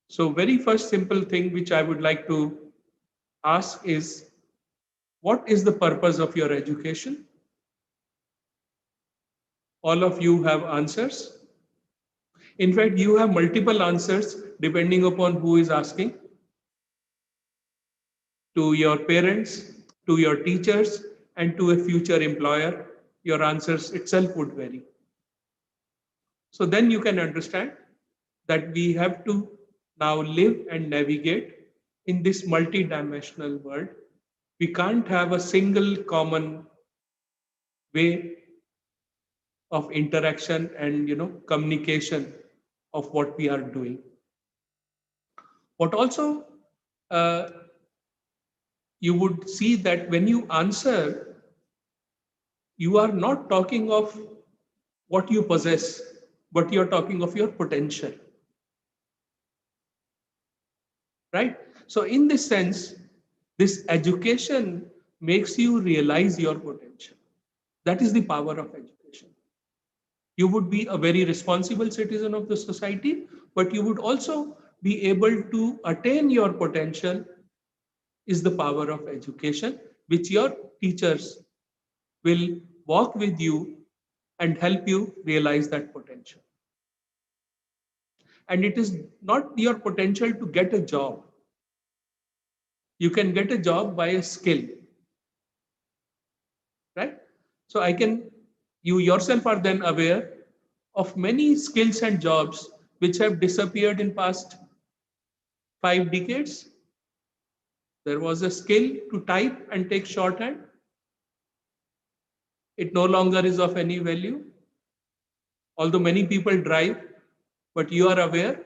So very first simple thing which I would like to ask is, what is the purpose of your education? All of you have answers. In fact, you have multiple answers depending upon who is asking. To your parents, to your teachers, and to a future employer, your answers itself would vary. So then you can understand that we have to now live and navigate in this multidimensional world. We can't have a single common way of interaction and communication of what we are doing. What also you would see that when you answer, you are not talking of what you possess, but you're talking of your potential. Right? So in this sense, this education makes you realize your potential. That is the power of education. You would be a very responsible citizen of the society, but you would also be able to attain your potential is the power of education, which your teachers will walk with you and help you realize that potential. And it is not your potential to get a job. You can get a job by a skill, right? So you yourself are then aware of many skills and jobs which have disappeared in past 5 decades. There was a skill to type and take shorthand. It no longer is of any value. Although many people drive, but you are aware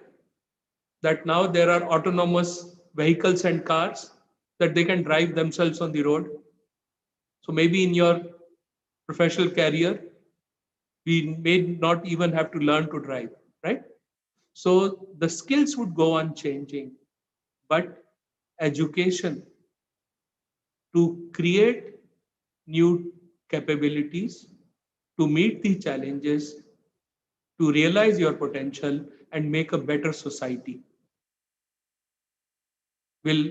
that now there are autonomous vehicles and cars that they can drive themselves on the road. So maybe in your professional career, we may not even have to learn to drive, right? So the skills would go on changing, but education to create new capabilities, to meet the challenges, to realize your potential and make a better society will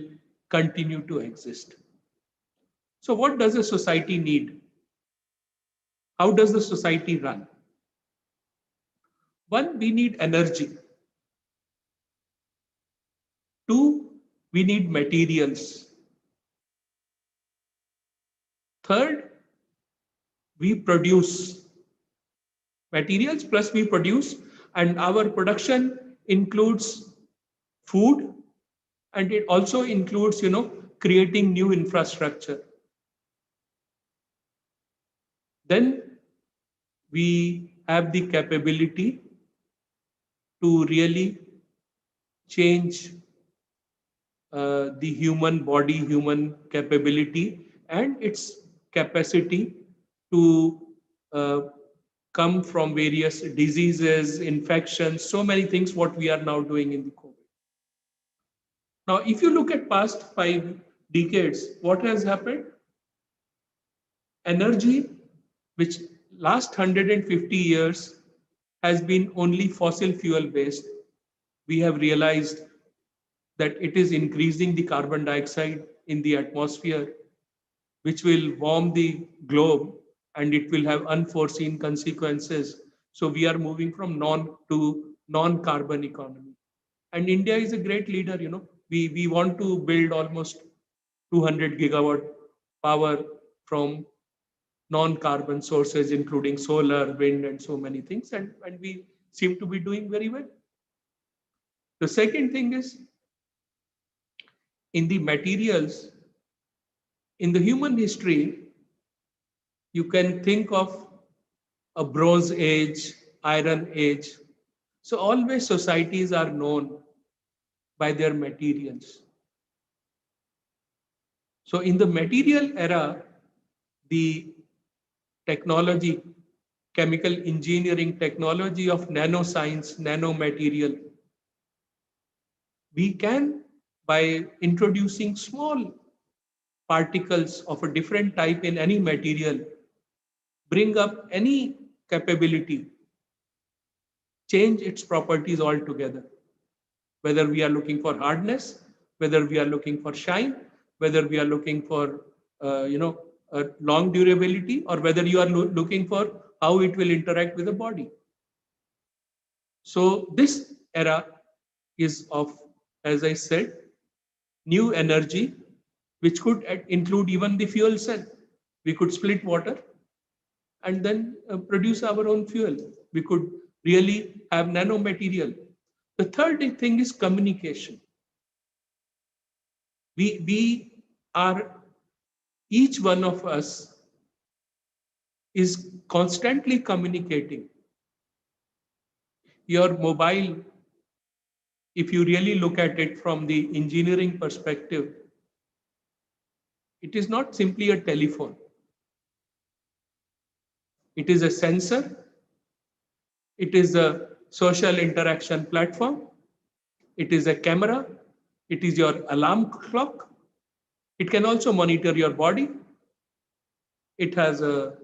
continue to exist. So what does a society need? How does the society run? One, we need energy. Two, we need materials. Third, we produce materials plus we produce, and our production includes food, and it also includes, creating new infrastructure. Then we have the capability to really change the human body, human capability, and its capacity to come from various diseases, infections, so many things what we are now doing in the COVID. Now, if you look at past 5 decades, what has happened? Energy, which last 150 years has been only fossil fuel based, we have realized that it is increasing the carbon dioxide in the atmosphere, which will warm the globe, and it will have unforeseen consequences. So we are moving from non-carbon economy. And India is a great leader, We want to build almost 200 gigawatt power from non-carbon sources, including solar, wind, and so many things. And we seem to be doing very well. The second thing is, in the materials, in the human history, you can think of a Bronze Age, Iron Age. So always societies are known by their materials. So in the material era, the technology, chemical engineering technology of nanoscience, nanomaterial, we can, by introducing small particles of a different type in any material, bring up any capability, change its properties altogether. Whether we are looking for hardness, whether we are looking for shine, whether we are looking for, long durability, or whether you are looking for how it will interact with the body. So this era is of, as I said, new energy, which could include even the fuel cell. We could split water and then produce our own fuel. We could really have nanomaterial. The third thing is communication. We are, each one of us is constantly communicating. Your mobile, if you really look at it from the engineering perspective, it is not simply a telephone. It is a sensor. It is a social interaction platform. It is a camera. It is your alarm clock. It can also monitor your body. It has a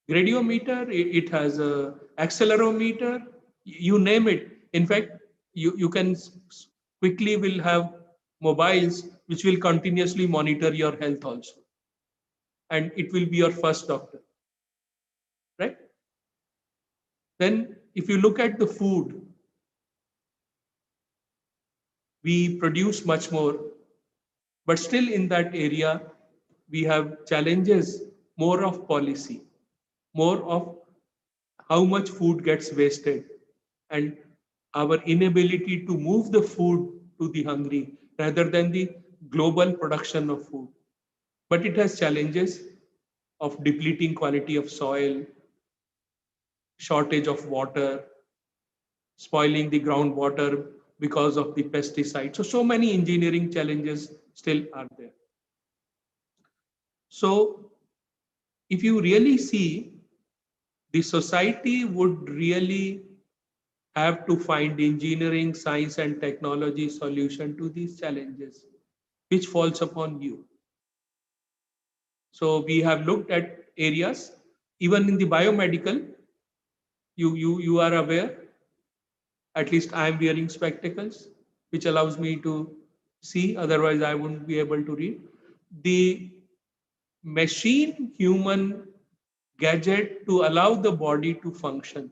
gradiometer. It has a accelerometer. You name it. In fact, you can quickly will have mobiles which will continuously monitor your health also. And it will be your first doctor, right? Then if you look at the food, we produce much more, but still in that area, we have challenges, more of policy, more of how much food gets wasted, and our inability to move the food to the hungry rather than the global production of food. But it has challenges of depleting quality of soil, shortage of water, spoiling the groundwater because of the pesticides. So many engineering challenges still are there. So if you really see, the society would really have to find engineering, science, and technology solution to these challenges, which falls upon you. So we have looked at areas, even in the biomedical, You are aware, at least I am wearing spectacles, which allows me to see, otherwise I wouldn't be able to read. The machine human gadget to allow the body to function,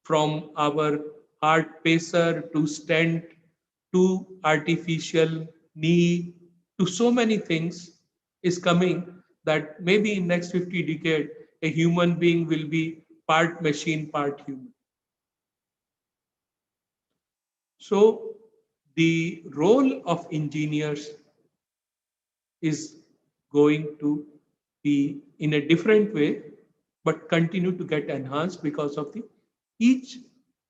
from our heart pacer to stent to artificial knee to so many things is coming, that maybe in next 50 decade a human being will be part machine, part human. So the role of engineers is going to be in a different way, but continue to get enhanced because of the each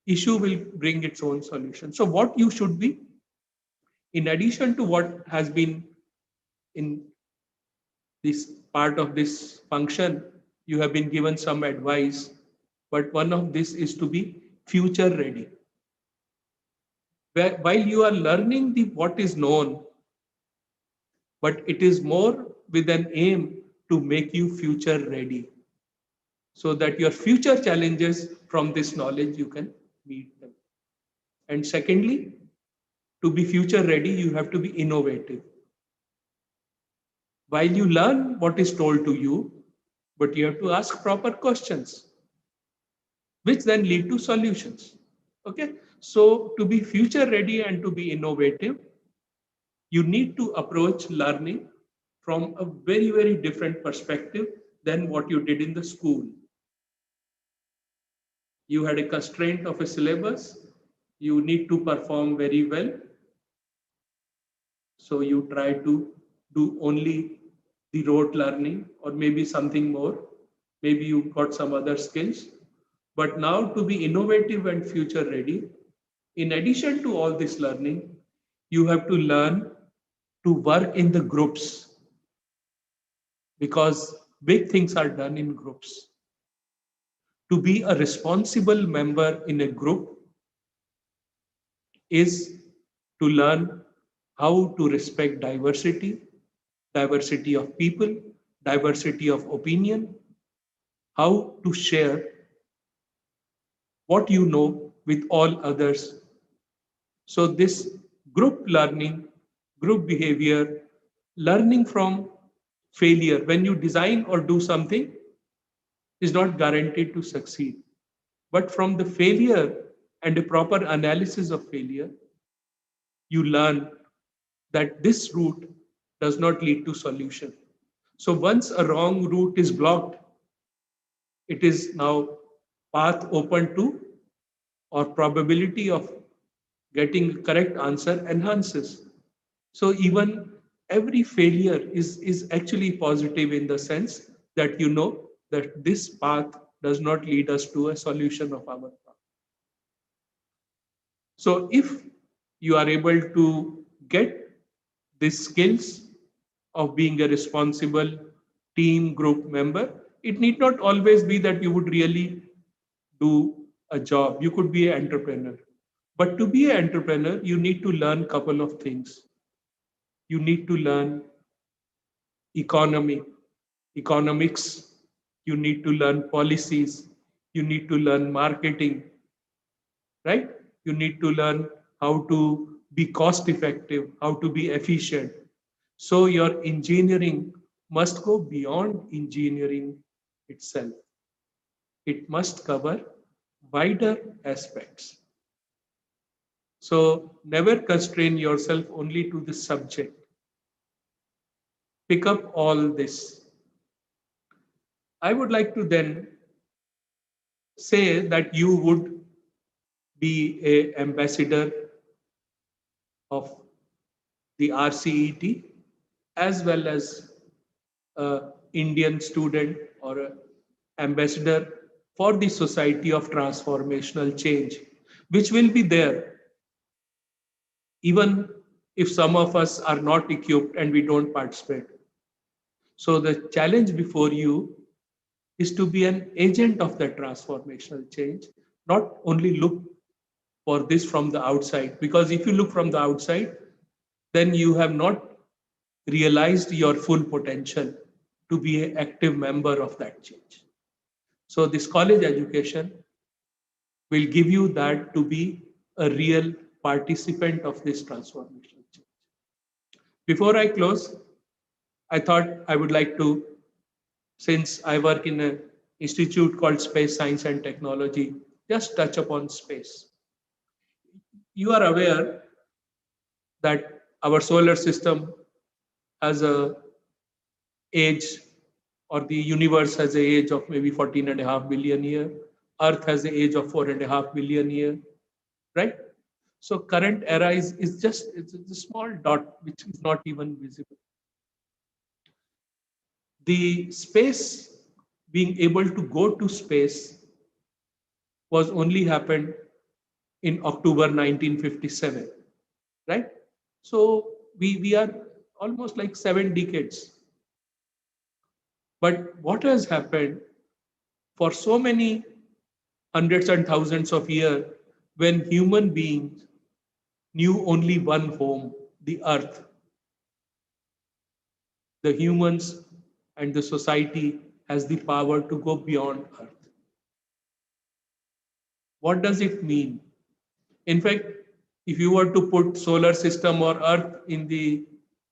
issue will bring its own solution. So what you should be, in addition to what has been in this part of this function, you have been given some advice, but one of this is to be future ready. While you are learning the what is known, but it is more with an aim to make you future ready, so that your future challenges from this knowledge you can meet them. And secondly, to be future ready, you have to be innovative. While you learn what is told to you, but you have to ask proper questions, which then lead to solutions. Okay, so to be future ready and to be innovative, you need to approach learning from a very, very different perspective than what you did in the school. You had a constraint of a syllabus, you need to perform very well. So you try to do only the rote learning or maybe something more. Maybe you got some other skills. But now to be innovative and future ready, in addition to all this learning, you have to learn to work in the groups, because big things are done in groups. To be a responsible member in a group is to learn how to respect diversity, diversity of people, diversity of opinion, how to share what you know with all others. So this group learning, group behavior, learning from failure, when you design or do something, is not guaranteed to succeed. But from the failure and a proper analysis of failure, you learn that this route does not lead to solution. So once a wrong route is blocked, it is now path open to, or probability of getting correct answer enhances. So even every failure is actually positive in the sense that you know that this path does not lead us to a solution of our path. So if you are able to get these skills of being a responsible team group member, it need not always be that you would really do a job. You could be an entrepreneur. But to be an entrepreneur, you need to learn a couple of things. You need to learn economics. You need to learn policies. You need to learn marketing, right? You need to learn how to be cost effective, how to be efficient. So your engineering must go beyond engineering itself. It must cover wider aspects. So never constrain yourself only to the subject. Pick up all this. I would like to then say that you would be an ambassador of the RCET as well as an Indian student or an ambassador for the Society of Transformational Change, which will be there even if some of us are not equipped and we don't participate. So the challenge before you is to be an agent of that transformational change, not only look for this from the outside, because if you look from the outside, then you have not realized your full potential to be an active member of that change. So this college education will give you that to be a real participant of this transformational change. Before I close, I thought I would like to, since I work in an institute called Space Science and Technology, just touch upon space. You are aware that our solar system has a age, or the universe has an age of maybe 14.5 billion years. Earth has an age of 4.5 billion years, right? So current era is just, it's a small dot which is not even visible. The space, being able to go to space, was only happened in October 1957, right? So we are almost like 7 decades. But what has happened for so many hundreds and thousands of years, when human beings knew only one home, the earth, the humans and the society has the power to go beyond earth. What does it mean? In fact, if you were to put solar system or earth in the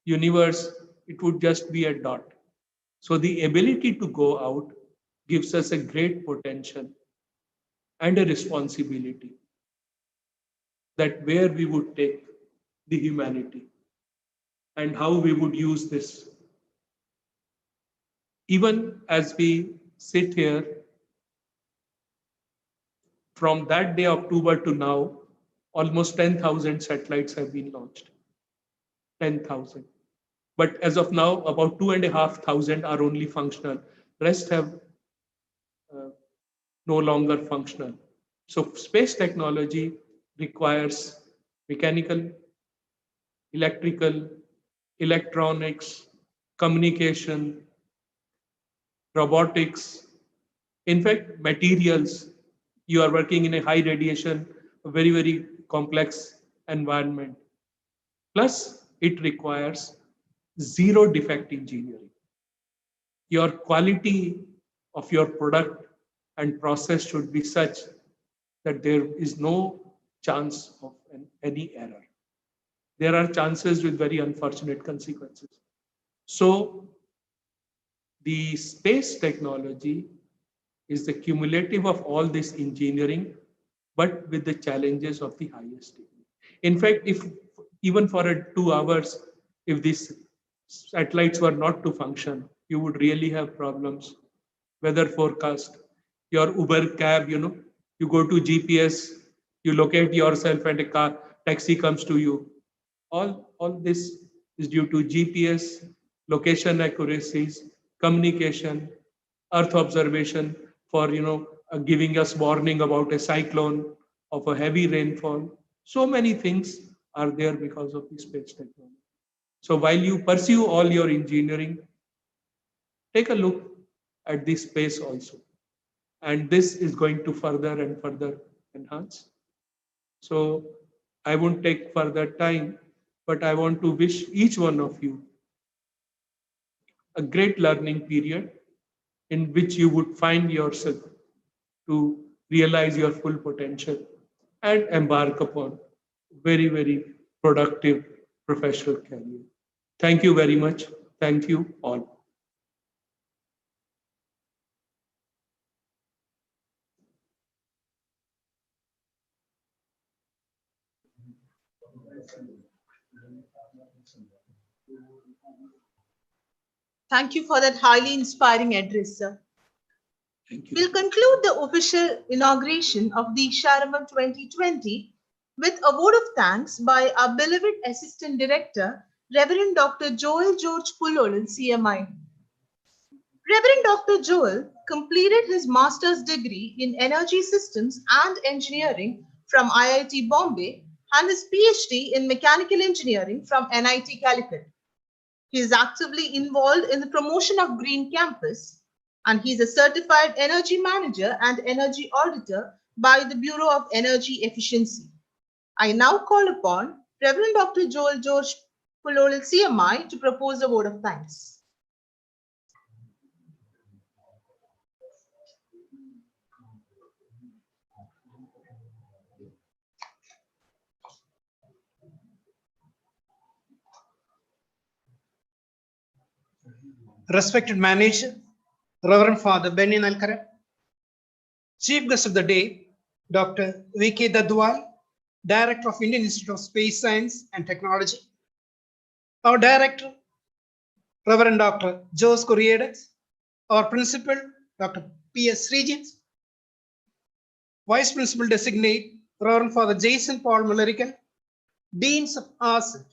universe, it would just be a dot. So the ability to go out gives us a great potential and a responsibility, that where we would take the humanity and how we would use this. Even as we sit here, from that day, October, to now, almost 10,000 satellites have been launched. 10,000. But as of now, about 2,500 are only functional. Rest have no longer functional. So space technology requires mechanical, electrical, electronics, communication, robotics, in fact, materials. You are working in a high radiation, a very, very complex environment. Plus, it requires zero defect engineering. Your quality of your product and process should be such that there is no chance of any error. There are chances with very unfortunate consequences. So the space technology is the cumulative of all this engineering, but with the challenges of the highest degree. In fact, if even for 2 hours, if these satellites were not to function, you would really have problems. Weather forecast, your Uber cab, you go to GPS, you locate yourself and a taxi comes to you. All this is due to GPS, location accuracies, communication, earth observation for, giving us warning about a cyclone, of a heavy rainfall. So many things are there because of the space technology. So while you pursue all your engineering, take a look at this space also. And this is going to further and further enhance. So I won't take further time, but I want to wish each one of you a great learning period in which you would find yourself to realize your full potential and embark upon very, very productive professional career. Thank you very much. Thank you all. Thank you for that highly inspiring address, sir. Thank you. We'll conclude the official inauguration of Deeksharambham 2020 with a vote of thanks by our beloved Assistant Director, Reverend Dr. Joel George Pullolal, CMI. Reverend Dr. Joel completed his master's degree in Energy Systems and Engineering from IIT Bombay and his PhD in Mechanical Engineering from NIT Calicut. He is actively involved in the promotion of Green Campus, and he is a certified energy manager and energy auditor by the Bureau of Energy Efficiency. I now call upon Reverend Dr. Joel George Pullolal, CMI, to propose a vote of thanks. Respected Manager, Reverend Father Benin Alkara, Chief Guest of the Day, Dr. V.K. Dadwal, Director of Indian Institute of Space Science and Technology, our Director, Reverend Dr. Jose Corriedes, our Principal, Dr. P.S. Srijit, Vice Principal Designate, Reverend Father Jason Paul Mullerical, Deans of ARSET,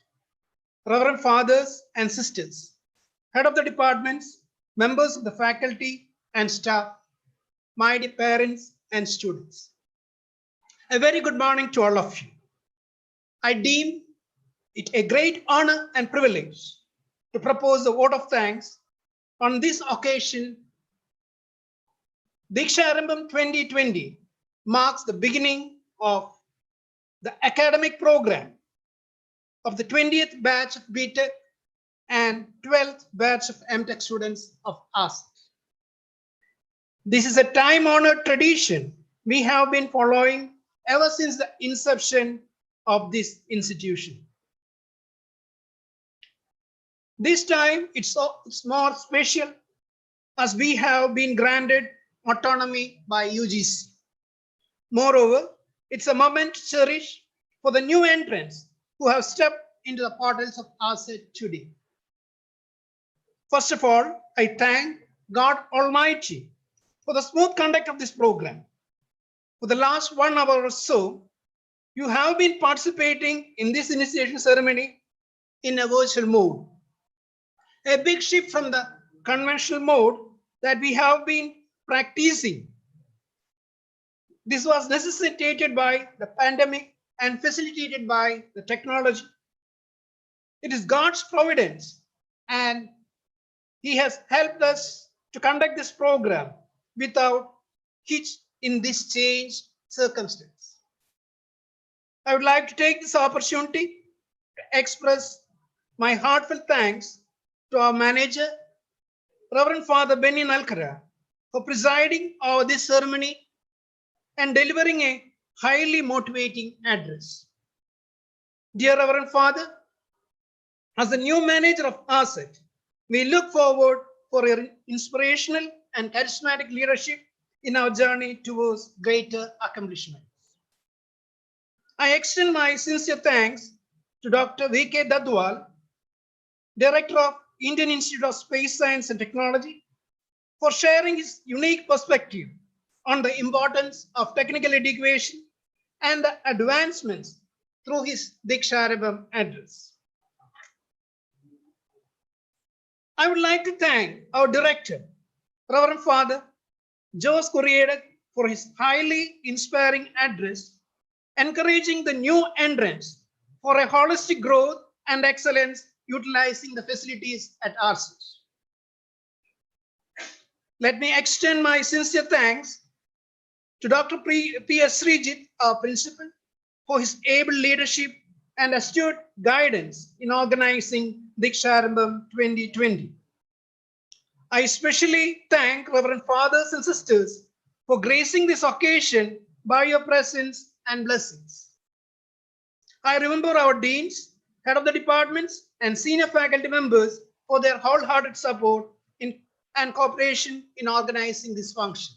Reverend Fathers and Sisters, Head of the Departments, members of the faculty and staff, my dear parents and students. A very good morning to all of you. I deem it a great honor and privilege to propose a vote of thanks on this occasion. Deeksharambham 2020 marks the beginning of the academic program of the 20th batch of B.Tech and 12th batch of M.Tech students of ARSET. This is a time-honored tradition we have been following ever since the inception of this institution. This time it's more special as we have been granted autonomy by UGC. Moreover, it's a moment to cherish for the new entrants who have stepped into the portals of ARSET today. First of all, I thank God Almighty for the smooth conduct of this program. For the last 1 hour or so, you have been participating in this initiation ceremony in a virtual mode. A big shift from the conventional mode that we have been practicing. This was necessitated by the pandemic and facilitated by the technology. It is God's providence, and He has helped us to conduct this program without hitch in this changed circumstance. I would like to take this opportunity to express my heartfelt thanks to our manager, Reverend Father Benin Alkara, for presiding over this ceremony and delivering a highly motivating address. Dear Reverend Father, as the new manager of ARSET, we look forward for your inspirational and charismatic leadership in our journey towards greater accomplishments. I extend my sincere thanks to Dr. V.K. Dadwal, Director of Indian Institute of Space Science and Technology, for sharing his unique perspective on the importance of technical education and the advancements through his Deeksharambham address. I would like to thank our director, Reverend Father Jose Corriedes, for his highly inspiring address, encouraging the new entrants for a holistic growth and excellence utilizing the facilities at ARSET. Let me extend my sincere thanks to Dr. P.S. Srijit, our principal, for his able leadership and astute guidance in organizing Deeksharambham 2020. I especially thank Reverend Fathers and Sisters for gracing this occasion by your presence and blessings. I remember our deans, head of the departments, and senior faculty members for their wholehearted support and cooperation in organizing this function.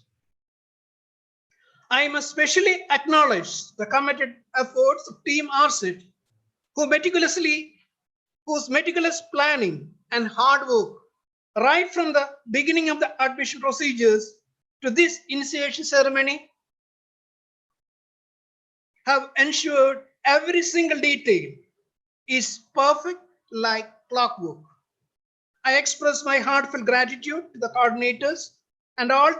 I must especially acknowledge the committed efforts of Team ARSET, whose meticulous planning and hard work, right from the beginning of the admission procedures to this initiation ceremony, have ensured every single detail is perfect like clockwork. I express my heartfelt gratitude to the coordinators and all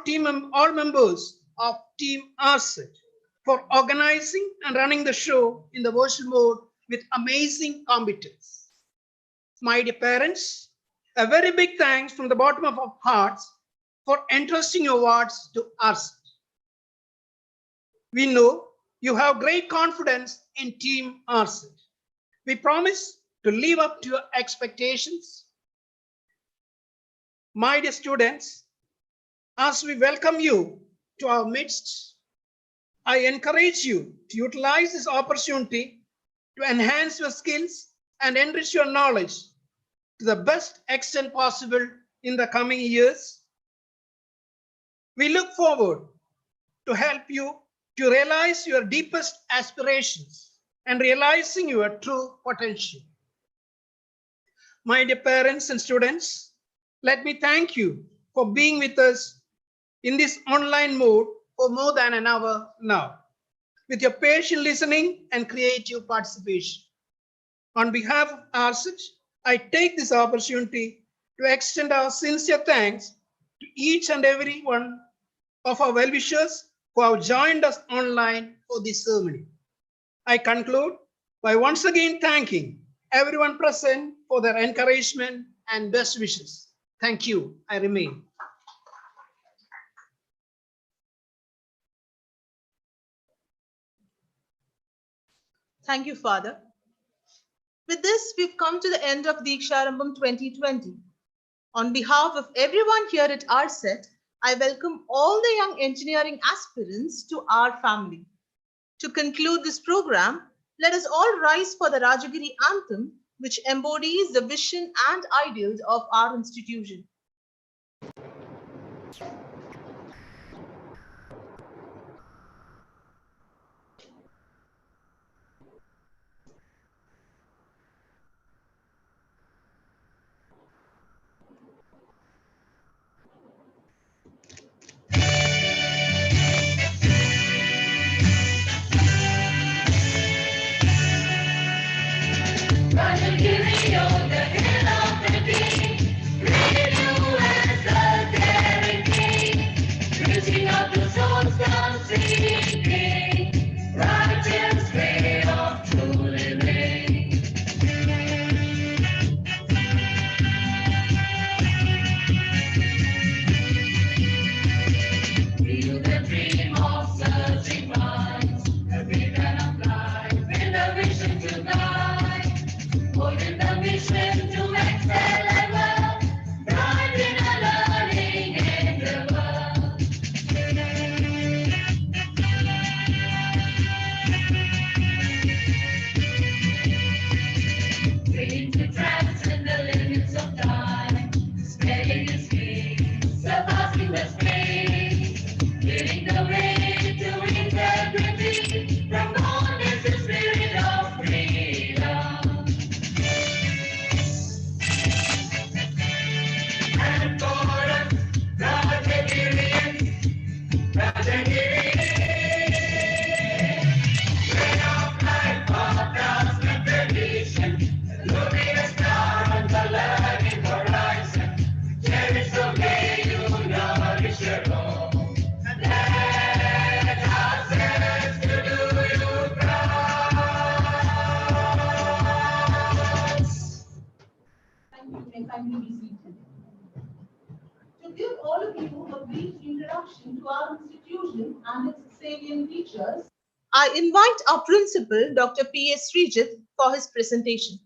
members of Team ARSET for organizing and running the show in the virtual mode with amazing competence. My dear parents, a very big thanks from the bottom of our hearts for entrusting your wards to ARSET. We know you have great confidence in Team ARSET. We promise to live up to your expectations. My dear students, as we welcome you to our midst, I encourage you to utilize this opportunity to enhance your skills and enrich your knowledge to the best extent possible in the coming years. We look forward to help you to realize your deepest aspirations and realizing your true potential. My dear parents and students, let me thank you for being with us in this online mode for more than an hour now, with your patient listening and creative participation. On behalf of ARSIT, I take this opportunity to extend our sincere thanks to each and every one of our well-wishers who have joined us online for this ceremony. I conclude by once again thanking everyone present for their encouragement and best wishes. Thank you. I remain. Thank you, Father. With this, we've come to the end of Deeksharambham 2020. On behalf of everyone here at ARSET, I welcome all the young engineering aspirants to our family. To conclude this program, let us all rise for the Rajagiri anthem, which embodies the vision and ideals of our institution. Rajagiri on the hill of the king, greeting you as the daring king, reaching out to souls down seeking, righteous way of true living. Feel the dream of searching minds, the beacon of light, with a vision to guide. Holding the mission to excel ever, driving a learning endeavor. Willing to transcend the limits of time, spreading the speed, surpassing the space, leading the way to integrity, from bondage to spirit of freedom. And for us, Rajagirians, way of life, podcast and tradition, looming a star on the learning horizon, cherish the way you nourish your own, and let us sense to do you proud. Thank you. May kindly be seated. To give all of you a brief introduction to our institution and its salient features, I invite our principal, Dr. P.S. Srijit, for his presentation.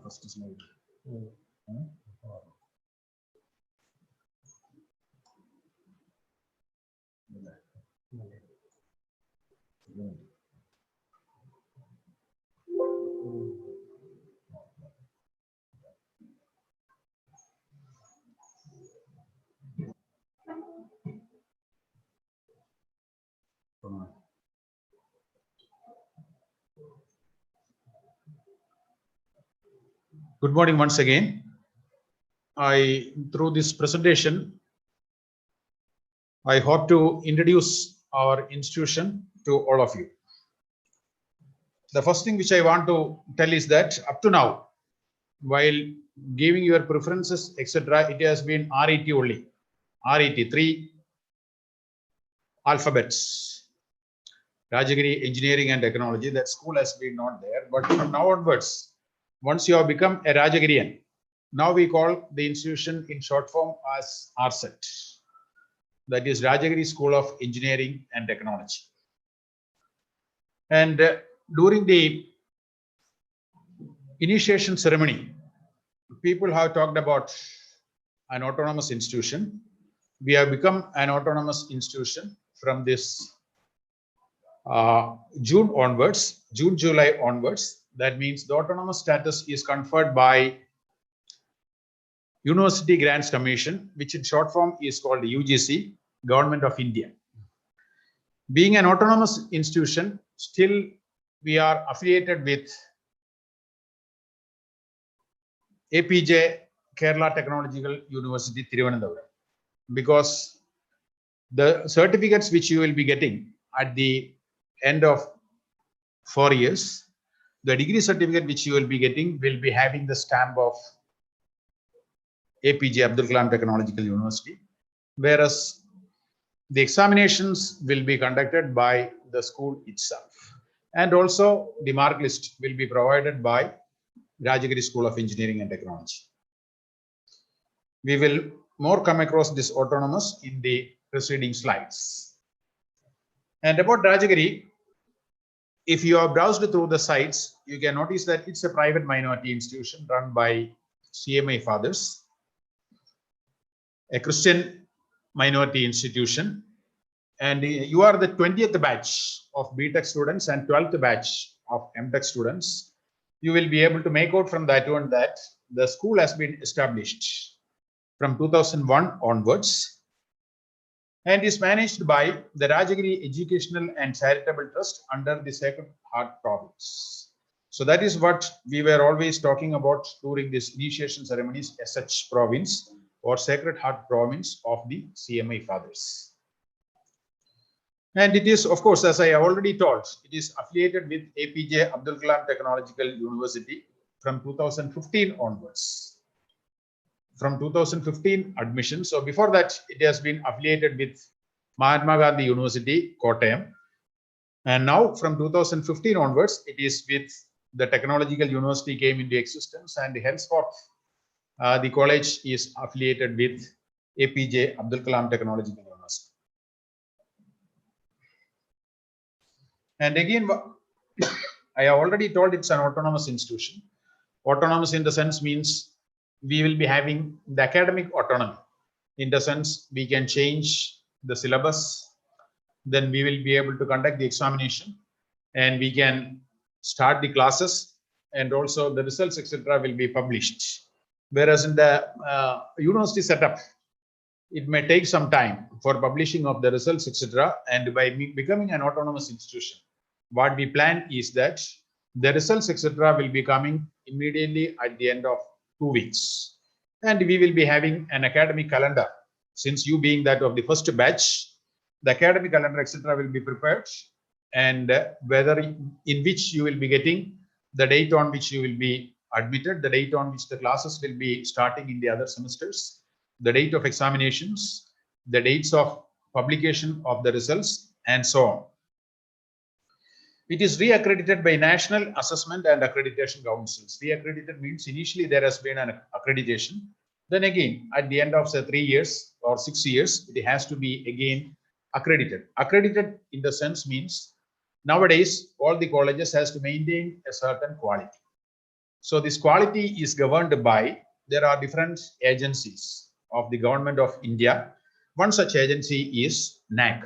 First slide. Good morning once again. Through this presentation, I hope to introduce our institution to all of you. The first thing which I want to tell is that up to now, while giving your preferences, etc., it has been RET only. RET, 3 alphabets. Rajari Engineering and Technology, that school has been not there. But from now onwards, once you have become a Rajagirian, now we call the institution in short form as RSET. That is Rajagiri School of Engineering and Technology. And during the initiation ceremony, people have talked about an autonomous institution. We have become an autonomous institution from this June onwards, June, July onwards. That means the autonomous status is conferred by University Grants Commission, which in short form is called the UGC, Government of India. Being an autonomous institution, still we are affiliated with APJ Kerala Technological University, Thiruvananthapuram, because the certificates which you will be getting at the end of 4 years, the degree certificate which you will be getting will be having the stamp of APJ Abdul Kalam Technological University, whereas the examinations will be conducted by the school itself. And also the mark list will be provided by Rajagiri School of Engineering and Technology. We will more come across this autonomous in the preceding slides. And about Rajagiri, if you have browsed through the sites, you can notice that it's a private minority institution run by CMI fathers, a Christian minority institution, and you are the 20th batch of B.Tech students and 12th batch of M.Tech students. You will be able to make out from that one that the school has been established from 2001 onwards, and is managed by the Rajari Educational and Charitable Trust under the Sacred Heart Province. So that is what we were always talking about during this initiation ceremonies, as such province or Sacred Heart Province of the CMI Fathers. And it is, of course, as I have already told, it is affiliated with APJ Abdul Kalam Technological University from 2015 onwards. From 2015 admission. So before that, it has been affiliated with Mahatma Gandhi University, Kottayam. And now from 2015 onwards, it is with the Technological University came into existence, and henceforth, the college is affiliated with APJ Abdul Kalam Technological University. And again, I have already told it's an autonomous institution. Autonomous in the sense means we will be having the academic autonomy. In the sense we can change the syllabus, then we will be able to conduct the examination, and we can start the classes, and also the results, etc., will be published. Whereas in the university setup, it may take some time for publishing of the results, etc. And by becoming an autonomous institution, what we plan is that the results, etc., will be coming immediately at the end of 2 weeks. And we will be having an academic calendar. Since you being that of the first batch, the academic calendar, etc., will be prepared, and whether in which you will be getting the date on which you will be admitted, the date on which the classes will be starting in the other semesters, the date of examinations, the dates of publication of the results, and so on. It is re-accredited by National Assessment and Accreditation Councils. Re-accredited means initially there has been an accreditation. Then again, at the end of say 3 years or 6 years, it has to be again accredited. Accredited in the sense means nowadays all the colleges has to maintain a certain quality. So this quality is governed by, there are different agencies of the government of India. One such agency is NAC,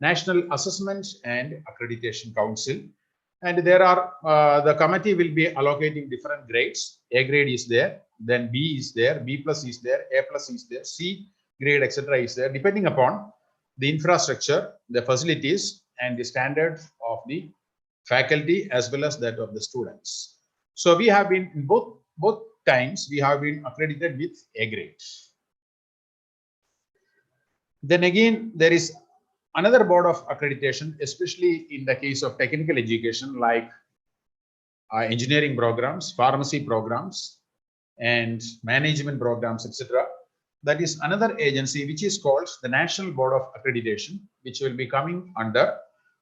National Assessment and Accreditation Council. And there are, the committee will be allocating different grades. A grade is there, then B is there, B plus is there, A plus is there, C grade, etc. is there, depending upon the infrastructure, the facilities, and the standard of the faculty as well as that of the students. So we have been, in both times, we have been accredited with A grade. Then again, there is another board of accreditation, especially in the case of technical education, like engineering programs, pharmacy programs, and management programs, etc. That is another agency which is called the National Board of Accreditation, which will be coming under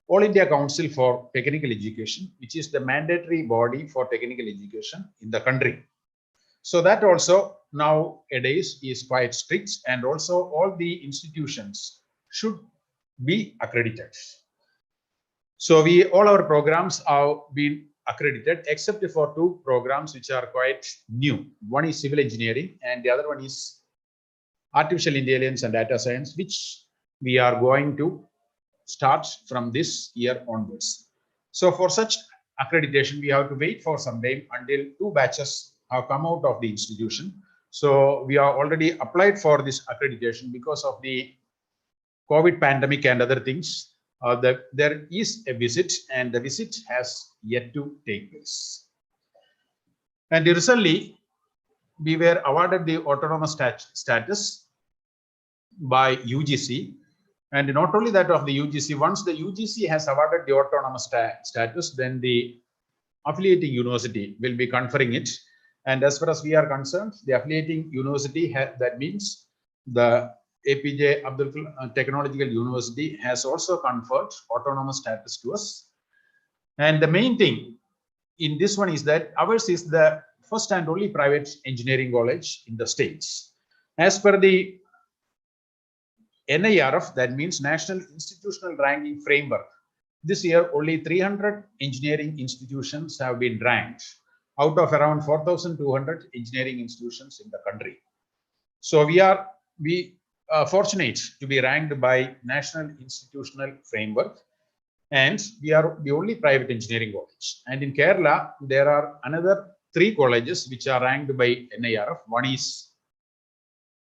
All India Council for Technical Education, which is the mandatory body for technical education in the country. So that also nowadays is quite strict, and also all the institutions should be accredited. So all our programs have been accredited except for 2 programs which are quite new. One is civil engineering and the other one is artificial intelligence and data science, which we are going to start from this year onwards. So for such accreditation, we have to wait for some time until 2 batches have come out of the institution. So we are already applied for this accreditation because of the COVID pandemic and other things. There is a visit, and the visit has yet to take place. And recently, we were awarded the autonomous status by UGC. And not only that of the UGC, once the UGC has awarded the autonomous status, then the affiliating university will be conferring it. And as far as we are concerned, the affiliating university, that means the APJ Abdul Kalam Technological University, has also conferred autonomous status to us. And the main thing in this one is that ours is the first and only private engineering college in the States. As per the NIRF, that means National Institutional Ranking Framework, this year only 300 engineering institutions have been ranked out of around 4,200 engineering institutions in the country. So we are fortunate to be ranked by National Institutional Framework, and we are the only private engineering college. And in Kerala, there are another 3 colleges which are ranked by NIRF. One is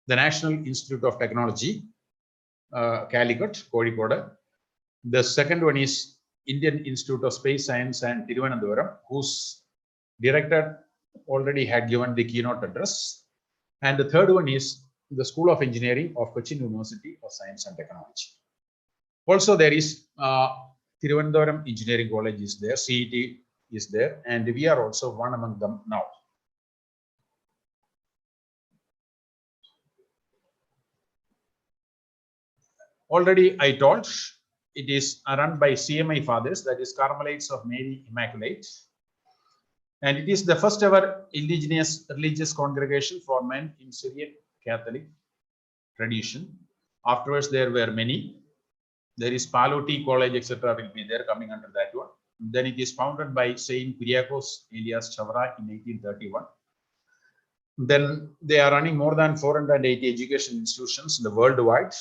the National Institute of Technology, Calicut, Kozhikode. The second one is Indian Institute of Space Science and Thiruvananthapuram, whose director already had given the keynote address. And the third one is the School of Engineering of Cochin University of Science and Technology. Also, there is Thiruvananthapuram Engineering College is there, CET is there, and we are also one among them now. Already I told, it is run by CMI Fathers, that is Carmelites of Mary Immaculate. And it is the first ever indigenous religious congregation for men in Syrian Catholic tradition. Afterwards, there were many. There is Paloti College, etc. will be there coming under that one. Then it is founded by Saint Kyriakos Elias Chavra in 1831. Then they are running more than 480 education institutions in the worldwide.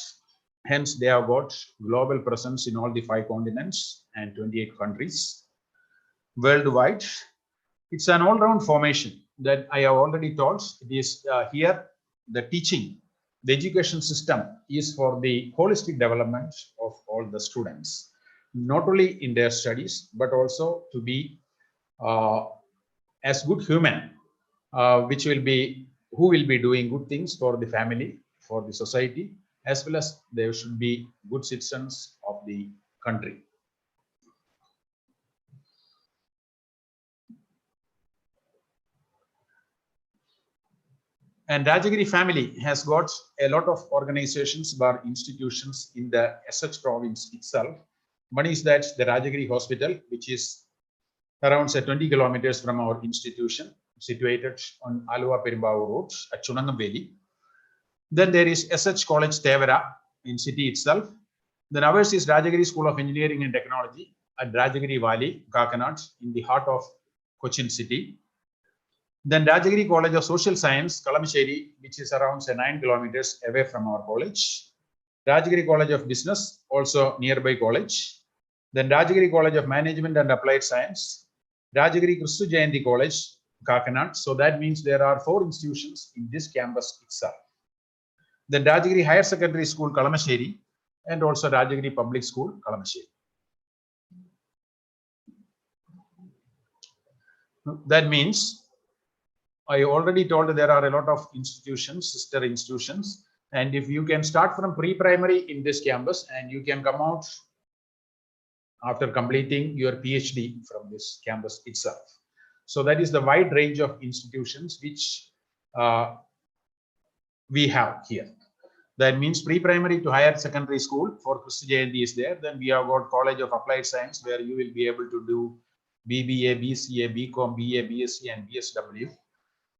Hence, they have got global presence in all the 5 continents and 28 countries worldwide. It's an all-round formation that I have already told. It is here the teaching, the education system is for the holistic development of all the students, not only in their studies, but also to be as good human, who will be doing good things for the family, for the society, as well as they should be good citizens of the country. And Rajagiri family has got a lot of organizations or institutions in the SH province itself. One is that the Rajagiri Hospital, which is around 20 kilometers from our institution, situated on Alua Perimbao Road at Chunangamveli. Then there is SH College Tevara in city itself. Then ours is Rajagiri School of Engineering and Technology at Rajagiri Valley, Kakanad, in the heart of Cochin city. Then Rajagiri College of Social Science, Kalamasheri, which is around 9 kilometers away from our college. Rajagiri College of Business, also nearby college. Then Rajagiri College of Management and Applied Science. Rajagiri Kristu Jayanti College, Kakanad. So that means there are 4 institutions in this campus itself. Then Rajagiri Higher Secondary School, Kalamasheri, and also Rajagiri Public School, Kalamasheri. That means I already told that there are a lot of institutions, sister institutions, and if you can start from pre-primary in this campus and you can come out after completing your PhD from this campus itself. So that is the wide range of institutions which we have here. That means pre-primary to higher secondary school for Kristu Jayanti is there. Then we have got College of Applied Science where you will be able to do BBA, BCA, BCom, BA, BSc and BSW.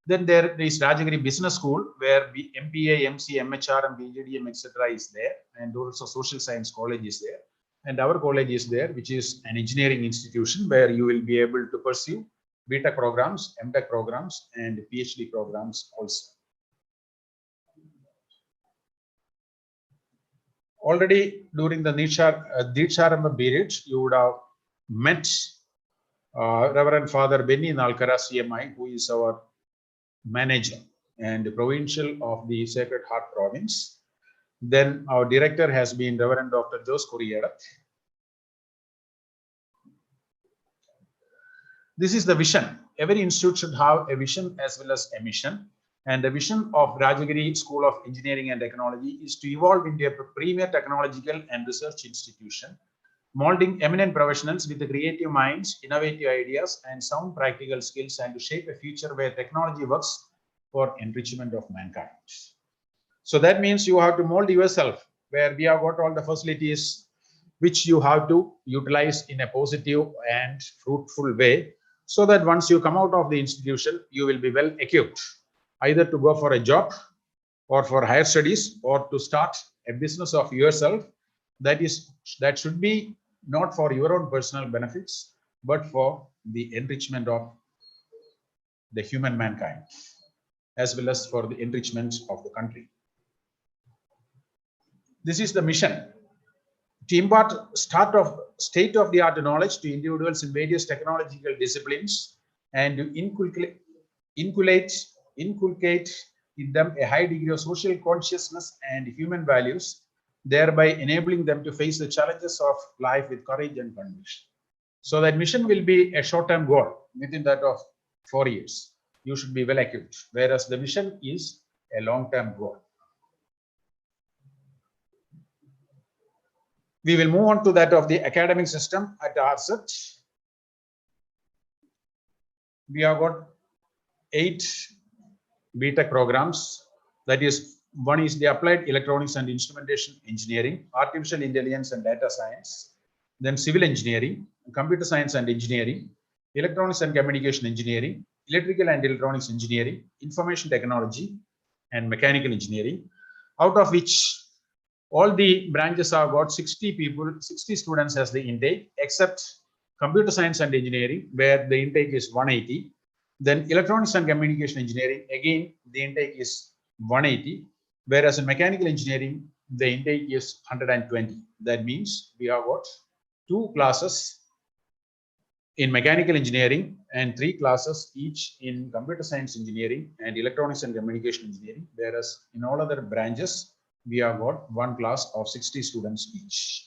Then there is Rajagiri Business School where MPA, MC, MHR and BJDM etc. is there, and also Social Science College is there. And our college is there, which is an engineering institution where you will be able to pursue B.Tech programs, M.Tech programs and PhD programs also. Already during the Deeksharambham period, you would have met Reverend Father Benny Nalkara CMI, who is our manager and provincial of the Sacred Heart province. Then our director has been Reverend Dr. Jose Corriera. This is the vision. Every institute should have a vision as well as a mission. And the vision of Rajagiri School of Engineering and Technology is to evolve into a premier technological and research institution, molding eminent professionals with the creative minds, innovative ideas, and sound practical skills, and to shape a future where technology works for enrichment of mankind. So that means you have to mold yourself, where we have got all the facilities which you have to utilize in a positive and fruitful way, so that once you come out of the institution, you will be well equipped, either to go for a job or for higher studies or to start a business of yourself. That should be not for your own personal benefits, but for the enrichment of the human mankind, as well as for the enrichment of the country. This is the mission: to impart state-of-the-art knowledge to individuals in various technological disciplines and to inculcate in them a high degree of social consciousness and human values thereby enabling them to face the challenges of life with courage and conviction. So that mission will be a short-term goal within that of 4 years. You should be well equipped, whereas the mission is a long-term goal. We will move on to that of the academic system at RSET. We have got 8 B.Tech programs. That is, one is the Applied Electronics and Instrumentation Engineering, Artificial Intelligence and Data Science, then Civil Engineering, Computer Science and Engineering, Electronics and Communication Engineering, Electrical and Electronics Engineering, Information Technology, and Mechanical Engineering, out of which all the branches have got 60 people, 60 students as the intake, except Computer Science and Engineering, where the intake is 180. Then Electronics and Communication Engineering, again, the intake is 180, whereas in Mechanical Engineering, the intake is 120. That means we have got 2 classes in Mechanical Engineering and 3 classes each in Computer Science Engineering and Electronics and Communication Engineering, whereas in all other branches, we have got 1 class of 60 students each.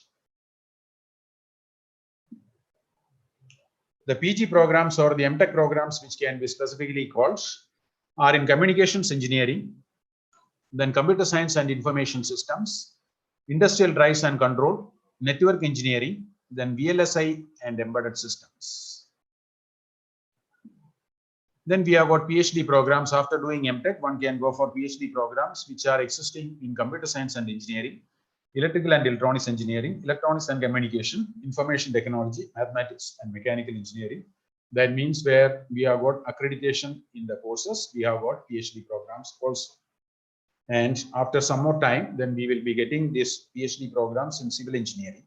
The PG programs or the M.Tech programs, which can be specifically called, are in Communications Engineering, then Computer Science and Information Systems, Industrial Drives and Control, Network Engineering, then VLSI and Embedded Systems. Then we have got PhD programs. After doing M.Tech, one can go for PhD programs, which are existing in Computer Science and Engineering, Electrical and Electronics Engineering, Electronics and Communication, Information Technology, Mathematics and Mechanical Engineering. That means where we have got accreditation in the courses, we have got PhD programs also. And after some more time, then we will be getting these PhD programs in Civil Engineering,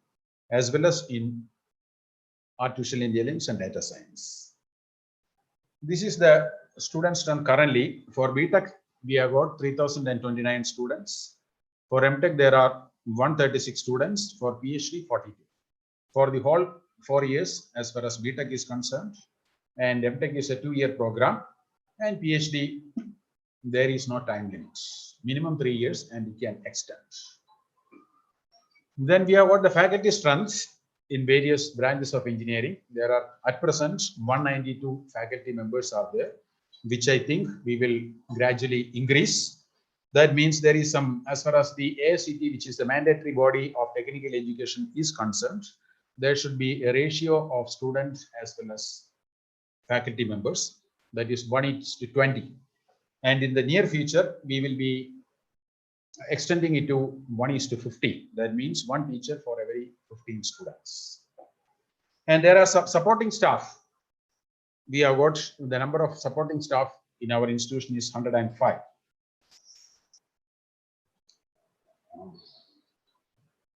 as well as in Artificial Intelligence and Data Science. This is the student strength currently. For B.Tech, we have got 3,029 students. For M.Tech, there are 136 students. For PhD, 42. For the whole 4 years, as far as B.Tech is concerned, and M.Tech is a 2-year program, and PhD, there is no time limit. Minimum 3 years, and it can extend. Then we have got the faculty strength in various branches of engineering. There are at present 192 faculty members are there, which I think we will gradually increase. That means there is some, as far as the AICT, which is the mandatory body of technical education, is concerned, there should be a ratio of students as well as faculty members, that is 1:20. And in the near future, we will be extending it to 1:50. That means 1 teacher for every 15 students. And there are supporting staff. We have got the number of supporting staff in our institution is 105.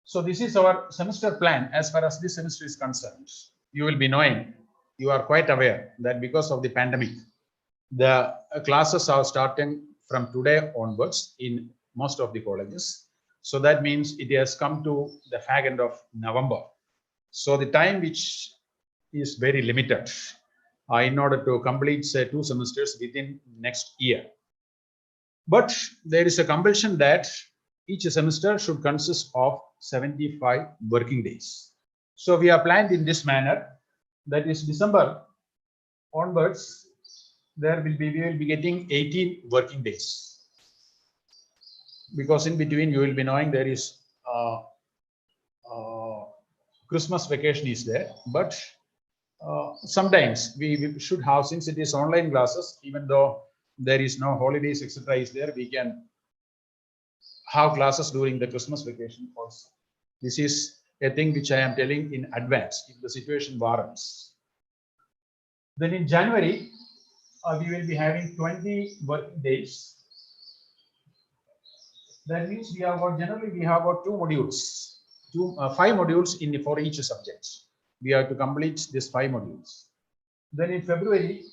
So this is our semester plan as far as this semester is concerned. You will be knowing, you are quite aware that because of the pandemic, the classes are starting from today onwards in most of the colleges. So that means it has come to the fag end of November. So the time which is very limited in order to complete, say, 2 semesters within next year. But there is a compulsion that each semester should consist of 75 working days. So we are planned in this manner. That is December onwards, we will be getting 18 working days. Because in between you will be knowing there is Christmas vacation is there, but sometimes we should have, since it is online classes, even though there is no holidays, etc. is there, we can have classes during the Christmas vacation also. This is a thing which I am telling in advance if the situation warrants. Then in January, we will be having 20 working days. That means we have got, generally we have got 2 modules, 5 modules for each subject. We have to complete these 5 modules. Then in February,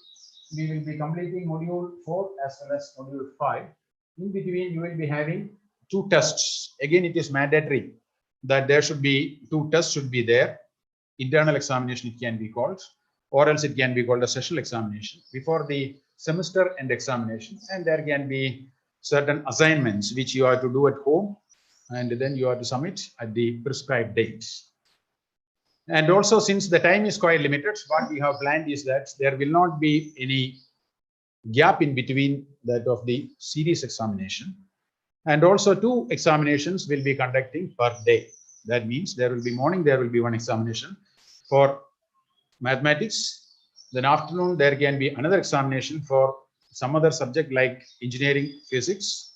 we will be completing module 4 as well as module 5. In between, you will be having 2 tests. Again, it is mandatory that there should be 2 tests should be there. Internal examination it can be called, or else it can be called a sessional examination before the semester end examination. And there can be certain assignments which you have to do at home and then you have to submit at the prescribed date. And also, since the time is quite limited, what we have planned is that there will not be any gap in between that of the series examination. And also 2 examinations will be conducting per day. That means there will be morning, there will be 1 examination for mathematics. Then afternoon, there can be another examination for some other subject like engineering, physics.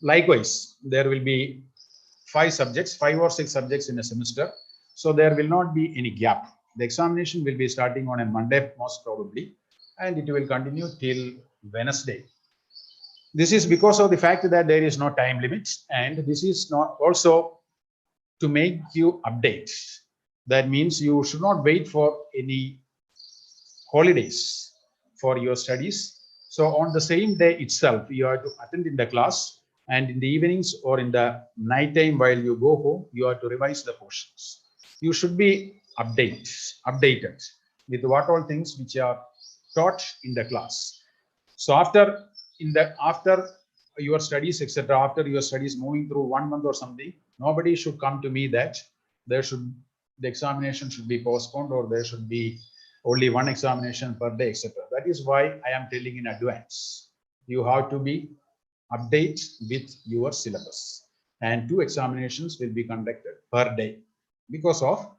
Likewise, there will be 5 subjects, 5 or 6 subjects in a semester. So there will not be any gap. The examination will be starting on a Monday, most probably, and it will continue till Wednesday. This is because of the fact that there is no time limit, and this is not also to make you update. That means you should not wait for any holidays for your studies. So on the same day itself, you have to attend in the class, and in the evenings or in the night time while you go home, you have to revise the portions. You should be updated with what all things which are taught in the class. So after your studies, etc., after your studies moving through 1 month or something, nobody should come to me that the examination should be postponed or there should be only 1 examination per day, etc. That is why I am telling in advance. You have to be update with your syllabus, and 2 examinations will be conducted per day because of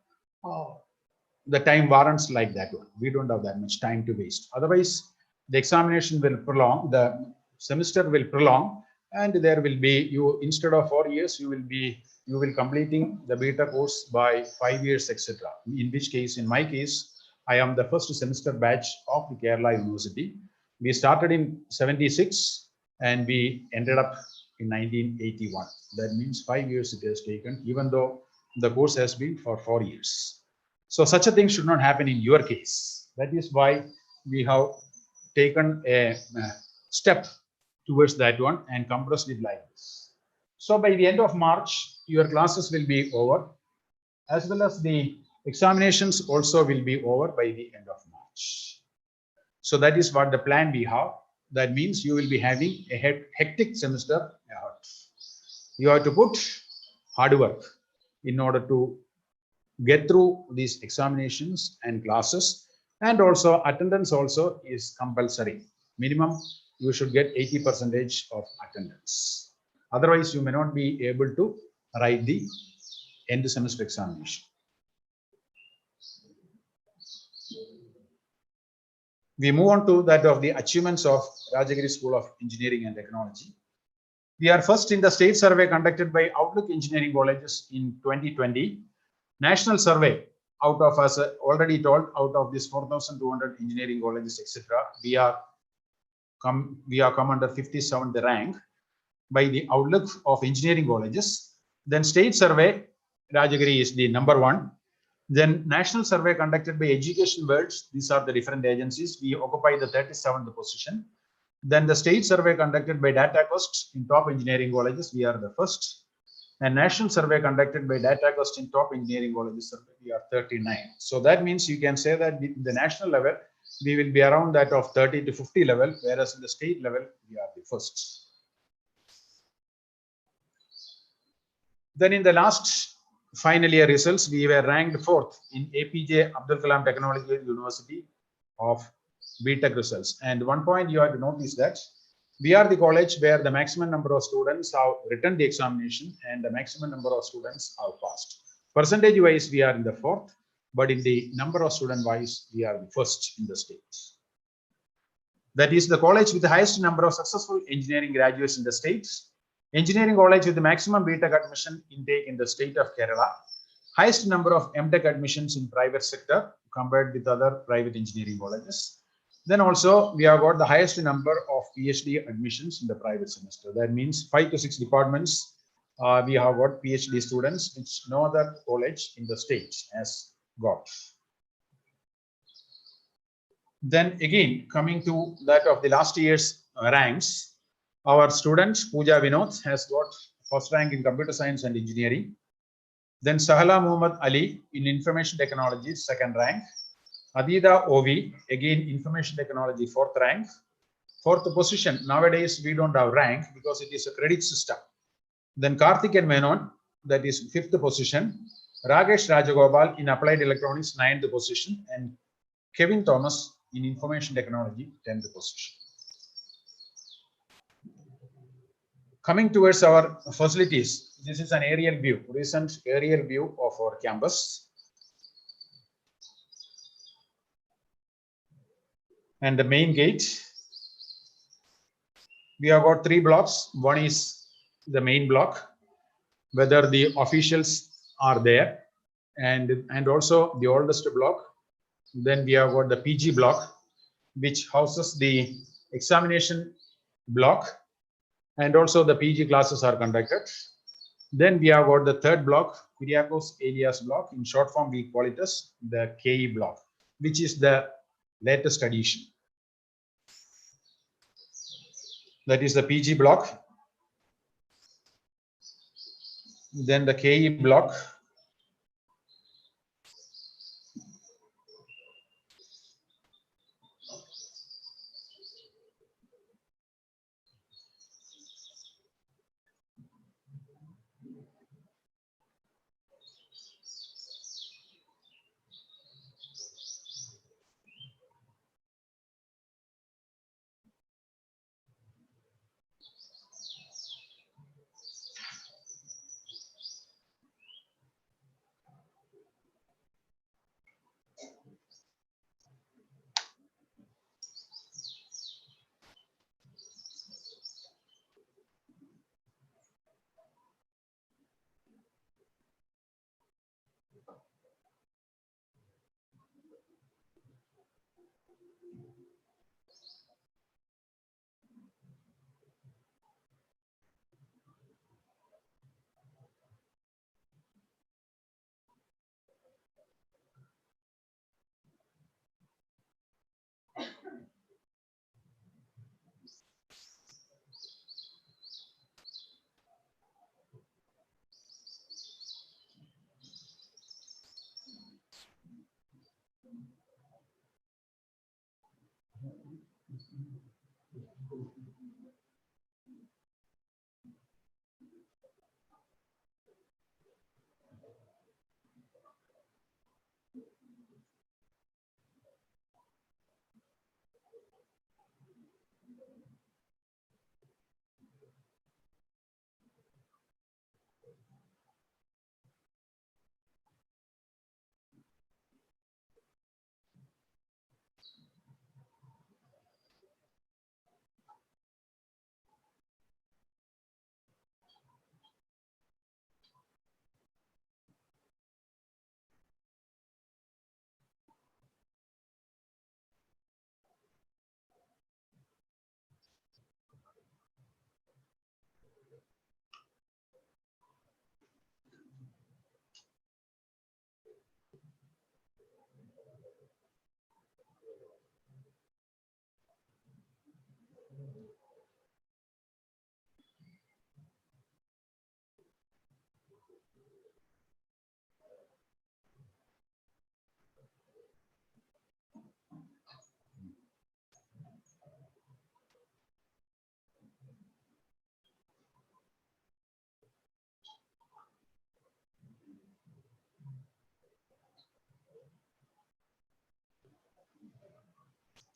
the time warrants like that one. We don't have that much time to waste. Otherwise, the examination will prolong, the semester will prolong, and there will be, you instead of 4 years, you will completing the beta course by 5 years, etc. In which case, in my case, I am the first semester batch of the Kerala University. We started in 76 and we ended up in 1981. That means 5 years it has taken, even though the course has been for 4 years. So such a thing should not happen in your case. That is why we have taken a step towards that one and compressed it like this. So by the end of March, your classes will be over, as well as the examinations also will be over by the end of March. So that is what the plan we have. That means you will be having a hectic semester ahead. You have to put hard work in order to get through these examinations and classes, and also attendance also is compulsory. Minimum you should get 80% of attendance. Otherwise, you may not be able to write the end semester examination. We move on to that of the achievements of Rajari School of Engineering and Technology. We are first in the state survey conducted by Outlook Engineering Colleges in 2020. National survey, out of, as already told, out of this 4,200 engineering colleges, etc., we are come under 57th rank by the Outlook of Engineering Colleges. Then state survey, Rajagiri is the number 1. Then national survey conducted by Education Worlds. These are the different agencies. We occupy the 37th position. Then the state survey conducted by DataQuest in top engineering colleges. We are the first. And national survey conducted by DataQuest in top engineering colleges, we are 39. So that means you can say that in the national level, we will be around that of 30 to 50 level, whereas in the state level, we are the first. Then in the last final year results, we were ranked 4th in APJ Abdul Kalam Technological University of B.Tech results. And one point you have to notice that we are the college where the maximum number of students have written the examination and the maximum number of students have passed. Percentage wise, we are in the 4th, but in the number of student wise, we are the first in the state. That is the college with the highest number of successful engineering graduates in the states. Engineering college with the maximum B.Tech admission intake in the state of Kerala. Highest number of M.Tech admissions in private sector compared with other private engineering colleges. Then also we have got the highest number of PhD admissions in the private semester. That means 5 to 6 departments we have got PhD students, which no other college in the state has got. Then again, coming to that of the last year's ranks, our student Pooja Vinod has got first rank in computer science and engineering. Then Sahala Muhammad Ali in information technology, 2nd rank. Adida Ovi, again information technology, 4th rank. 4th position, nowadays we don't have rank because it is a credit system. Then Karthik and Menon, that is 5th position. Rakesh Rajagopal in Applied Electronics, 9th position. And Kevin Thomas in Information Technology, 10th position. Coming towards our facilities, this is an aerial view, recent aerial view of our campus. And the main gate, we have got 3 blocks. One is the main block, whether the officials are there, and also the oldest block. Then we have got the PG block, which houses the examination block, and also the PG classes are conducted. Then we have got the 3rd block, Kyriakos Elias block. In short form, we call it as the KE block, which is the latest addition. That is the PG block. Then the KE block.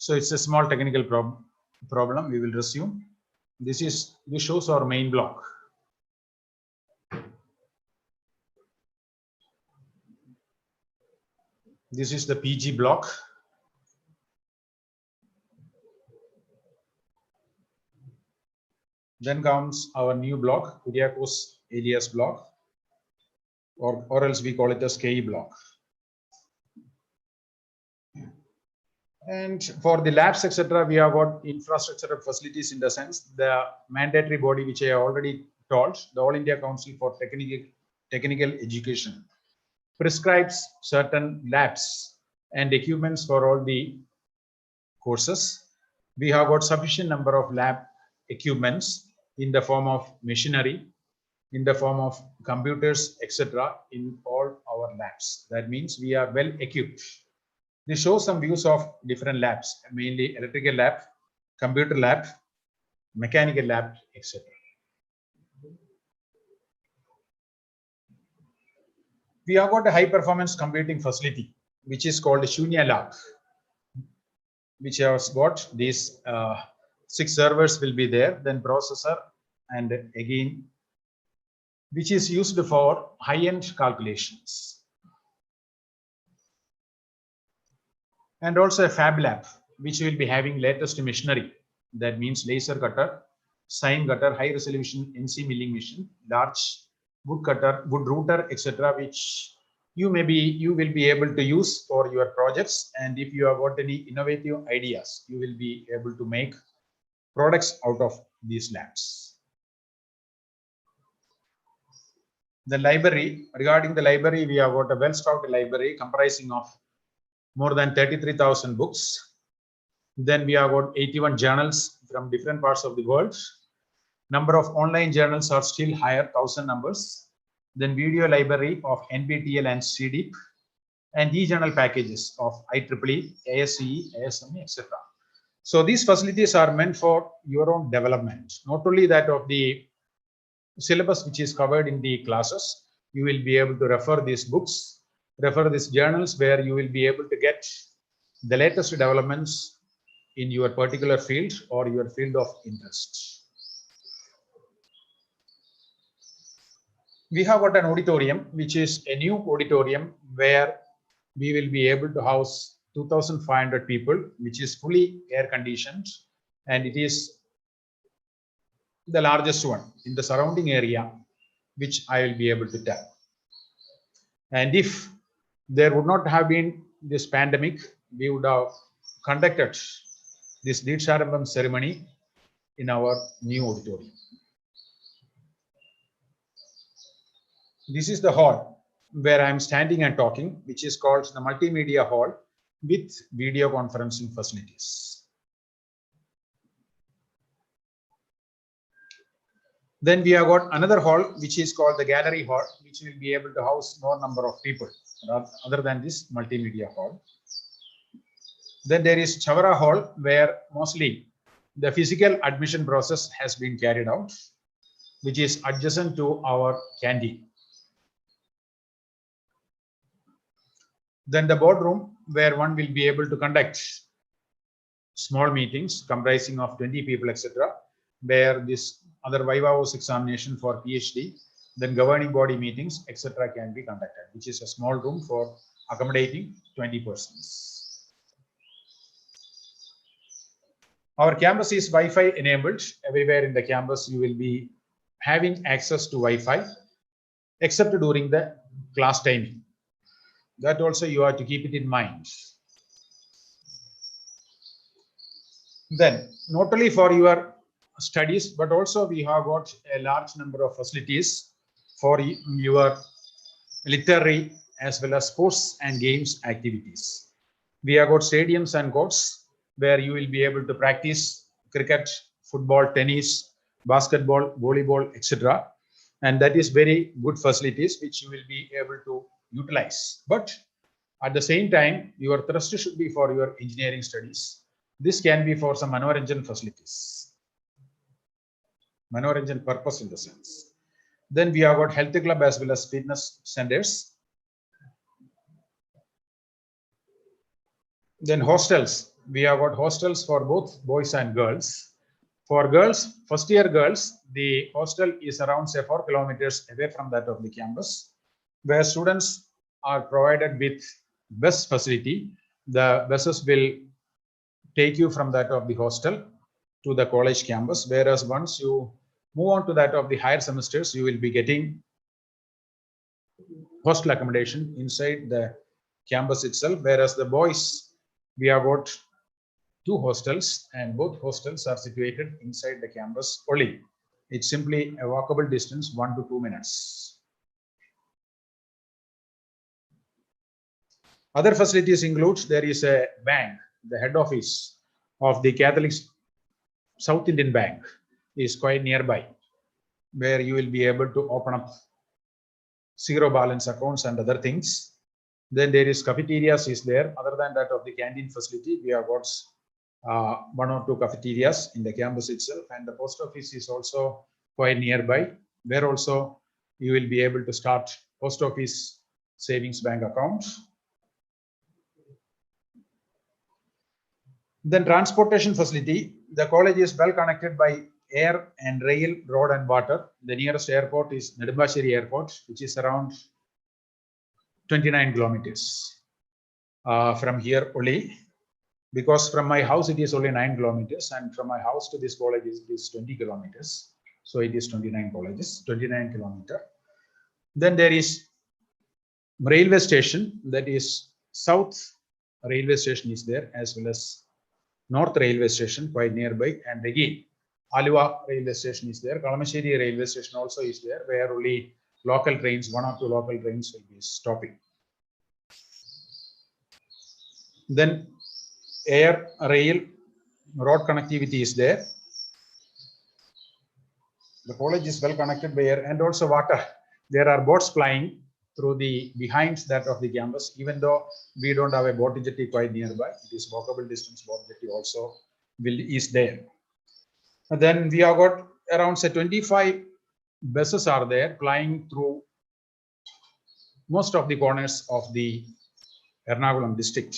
So it's a small technical problem. We will resume. This shows our main block. This is the PG block. Then comes our new block, Kyriakos Elias block, or else we call it as KE block. And for the labs, etc., we have got infrastructure and facilities, in the sense the mandatory body, which I already told, the All India Council for Technical Education, prescribes certain labs and equipments for all the courses. We have got sufficient number of lab equipments in the form of machinery, in the form of computers, etc., in all our labs. That means we are well equipped. This shows some views of different labs, mainly electrical lab, computer lab, mechanical lab, etc. We have got a high performance computing facility, which is called Shunya Lab, which has got these 6 servers will be there, then processor, and again, which is used for high-end calculations. And also a fab lab, which will be having latest machinery. That means laser cutter, sign cutter, high resolution NC milling machine, large wood cutter, wood router, etc., which you will be able to use for your projects. And if you have got any innovative ideas, you will be able to make products out of these labs. The library, regarding the library, we have got a well-stocked library comprising of more than 33,000 books. Then we have got 81 journals from different parts of the world. Number of online journals are still higher, 1,000 numbers. Then video library of NPTEL and CDEEP, and e-journal packages of IEEE, ASCE, ASME, etc. So these facilities are meant for your own development, not only that of the syllabus which is covered in the classes. You will be able to refer these books, refer these journals, where you will be able to get the latest developments in your particular field or your field of interest. We have got an auditorium, which is a new auditorium where we will be able to house 2,500 people, which is fully air conditioned, and it is the largest one in the surrounding area, which I will be able to tell. And if there would not have been this pandemic, we would have conducted this Deeksharambham ceremony in our new auditorium. This is the hall where I am standing and talking, which is called the multimedia hall with video conferencing facilities. Then we have got another hall, which is called the gallery hall, which will be able to house more number of people other than this multimedia hall. Then there is Chavara hall, where mostly the physical admission process has been carried out, which is adjacent to our canteen. Then the boardroom, where one will be able to conduct small meetings comprising of 20 people, etc., where this other Viva Voce examination for PhD, then governing body meetings, etc., can be conducted, which is a small room for accommodating 20 persons. Our campus is Wi-Fi enabled. Everywhere in the campus, you will be having access to Wi-Fi, except during the class timing. That also you have to keep it in mind. Then, not only for your studies, but also we have got a large number of facilities for your literary as well as sports and games activities. We have got stadiums and courts where you will be able to practice cricket, football, tennis, basketball, volleyball, etc. And that is very good facilities which you will be able to utilize. But at the same time, your thrust should be for your engineering studies. This can be for some Manoranjan facilities. Manoranjan purpose in the sense. Then we have got health club as well as fitness centers. Then hostels. We have got hostels for both boys and girls. For girls, first year girls, the hostel is around say 4 kilometers away from that of the campus, where students are provided with bus facility. The buses will take you from that of the hostel to the college campus, whereas once you move on to that of the higher semesters, you will be getting hostel accommodation inside the campus itself, whereas the boys, we have got 2 hostels, and both hostels are situated inside the campus only. It's simply a walkable distance, 1 to 2 minutes. Other facilities include, there is a bank, the head office of the Catholic South Indian Bank is quite nearby, where you will be able to open up zero balance accounts and other things. Then there is cafeterias is there. Other than that of the canteen facility, we have got 1 or 2 cafeterias in the campus itself, and the post office is also quite nearby, where also you will be able to start post office savings bank account. Then transportation facility. The college is well connected by air and rail, road and water. The nearest airport is Nedumasheri Airport, which is around 29 kilometers from here only. Because from my house it is only 9 kilometers, and from my house to this college is 20 kilometers. So it is 29 kilometers. Then there is railway station, that is South Railway Station is there, as well as North Railway Station quite nearby, and again Aluva Railway Station is there. Kalamasheri Railway Station also is there, where only local trains, 1 or 2 local trains will be stopping. Then air, rail, road connectivity is there. The college is well connected by air and also water. There are boats plying through the behind that of the campus, even though we don't have a boat jetty quite nearby. It is walkable distance boat jetty also is there. And then we have got around say 25 buses are there plying through most of the corners of the Ernakulam district.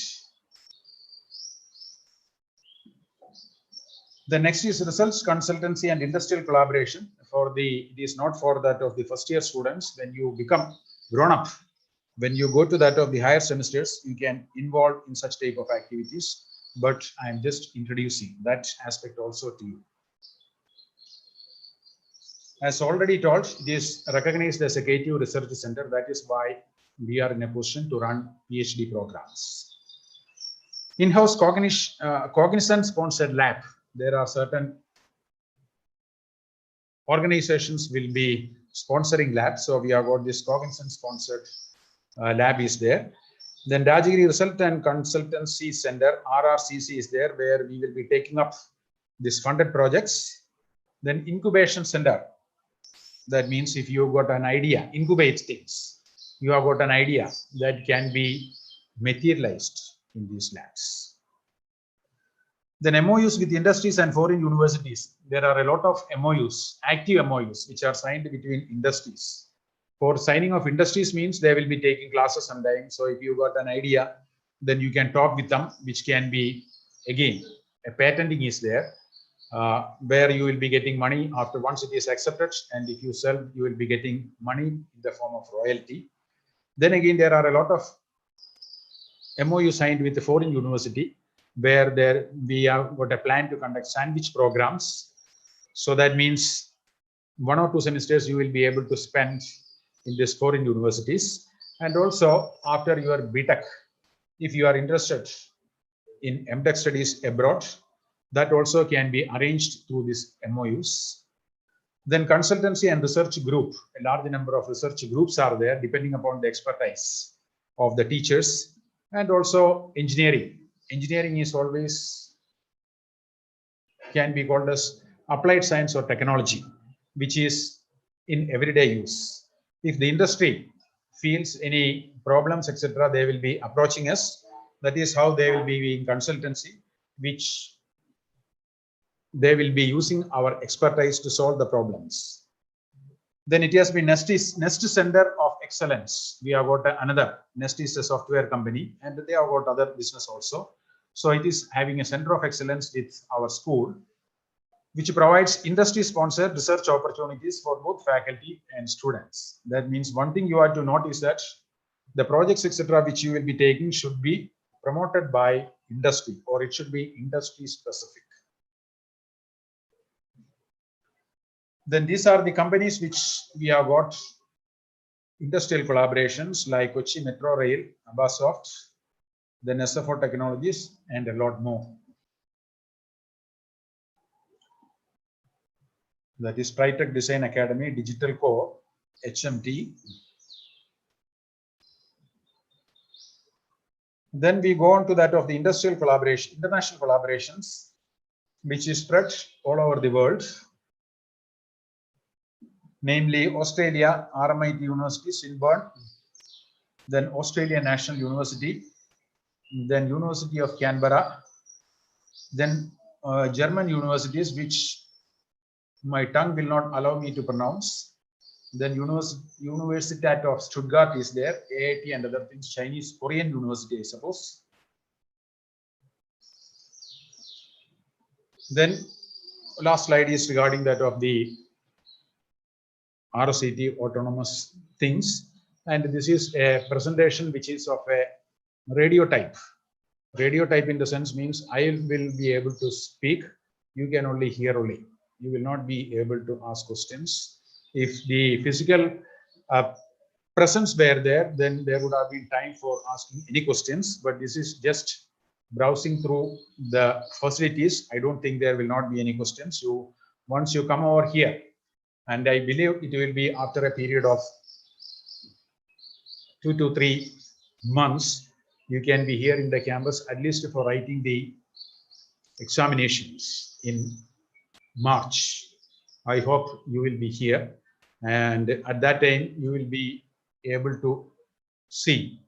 The next is research, consultancy and industrial collaboration. It is not for that of the first year students. When you become grown up, when you go to that of the higher semesters, you can involve in such type of activities. But I am just introducing that aspect also to you. As already told, it is recognized as a K2 research center. That is why we are in a position to run PhD programs. In-house Cognizant-sponsored lab. There are certain organizations will be sponsoring labs. So we have got this Cognizant-sponsored lab is there. Then Rajari Research and Consultancy Center, RRCC is there, where we will be taking up these funded projects. Then incubation center. That means if you got an idea, incubate things. You have got an idea that can be materialized in these labs. Then MOUs with industries and foreign universities. There are a lot of MOUs, active MOUs, which are signed between industries. For signing of industries means they will be taking classes sometimes. So if you got an idea, then you can talk with them, which can be, again, a patenting is there, where you will be getting money after once it is accepted. And if you sell, you will be getting money in the form of royalty. Then again, there are a lot of MOU signed with the foreign university, where we have got a plan to conduct sandwich programs. So that means 1 or 2 semesters you will be able to spend in these foreign universities. And also after your B.Tech, if you are interested in M.Tech studies abroad, that also can be arranged through these MOUs. Then consultancy and research group, a large number of research groups are there depending upon the expertise of the teachers. And also engineering. Engineering is always can be called as applied science or technology, which is in everyday use. If the industry feels any problems, etc., they will be approaching us. That is how they will be in consultancy, which they will be using our expertise to solve the problems. Then it has been Nest Center of Excellence. We have got another. Nest is a software company, and they have got other business also. So it is having a center of excellence with our school, which provides industry-sponsored research opportunities for both faculty and students. That means one thing you have to note is that the projects, etc., which you will be taking should be promoted by industry, or it should be industry-specific. Then these are the companies which we have got industrial collaborations like Kochi Metro Rail, Abasoft, then SFO Technologies, and a lot more. That is Tritech Design Academy, Digital Core, HMT. Then we go on to that of the industrial collaboration, international collaborations, which is spread all over the world. Namely Australia, RMIT University, Swinburne, then Australian National University, then University of Canberra, then German universities, which my tongue will not allow me to pronounce. Then Universitat of Stuttgart is there, AIT and other things, Chinese Korean University, I suppose. Then last slide is regarding that of the RCT autonomous things. And this is a presentation which is of a radio type. Radio type in the sense means I will be able to speak. You can only hear only. You will not be able to ask questions. If the physical presence were there, then there would have been time for asking any questions. But this is just browsing through the facilities. I don't think there will not be any questions. Once you come over here, and I believe it will be after a period of 2 to 3 months, you can be here in the campus at least for writing the examinations in March. I hope you will be here, and at that time you will be able to see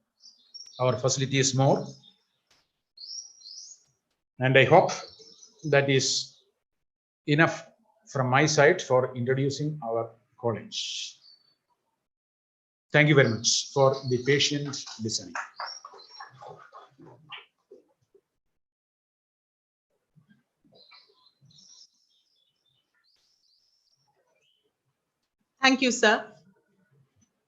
our facilities more. And I hope that is enough from my side for introducing our college. Thank you very much for the patient listening. Thank you, sir.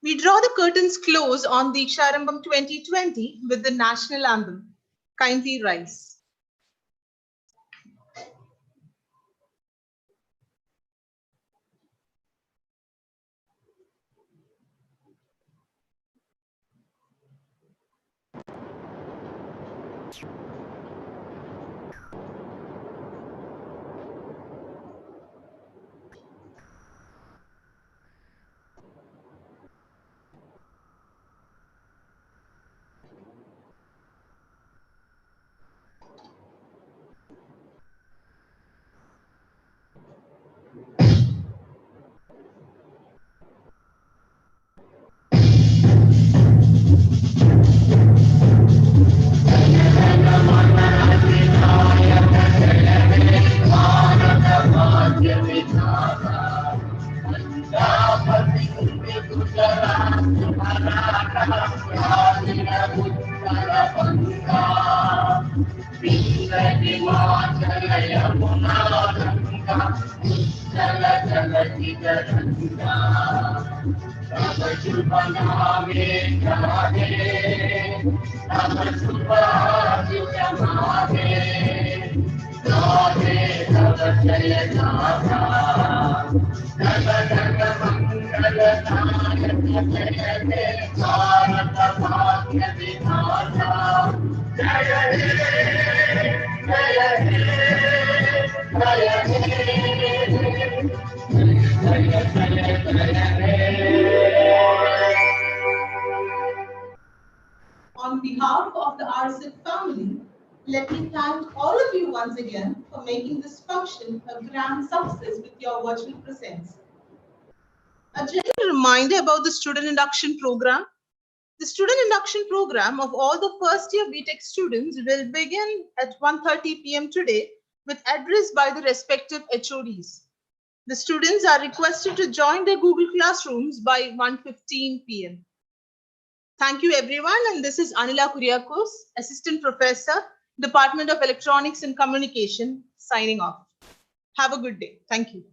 We draw the curtains close on Deeksharambham 2020 with the national anthem. Kindly rise. On behalf of the RSIP family, let me thank all of you once again for making this function a grand success with your virtual presence. A gentle reminder about the student induction program. The student induction program of all the first year B.Tech students will begin at 1:30 p.m. today with address by the respective HODs. The students are requested to join their Google Classrooms by 1:15 p.m. Thank you, everyone. And this is Anila Kuriakos, Assistant Professor, Department of Electronics and Communication, signing off. Have a good day. Thank you.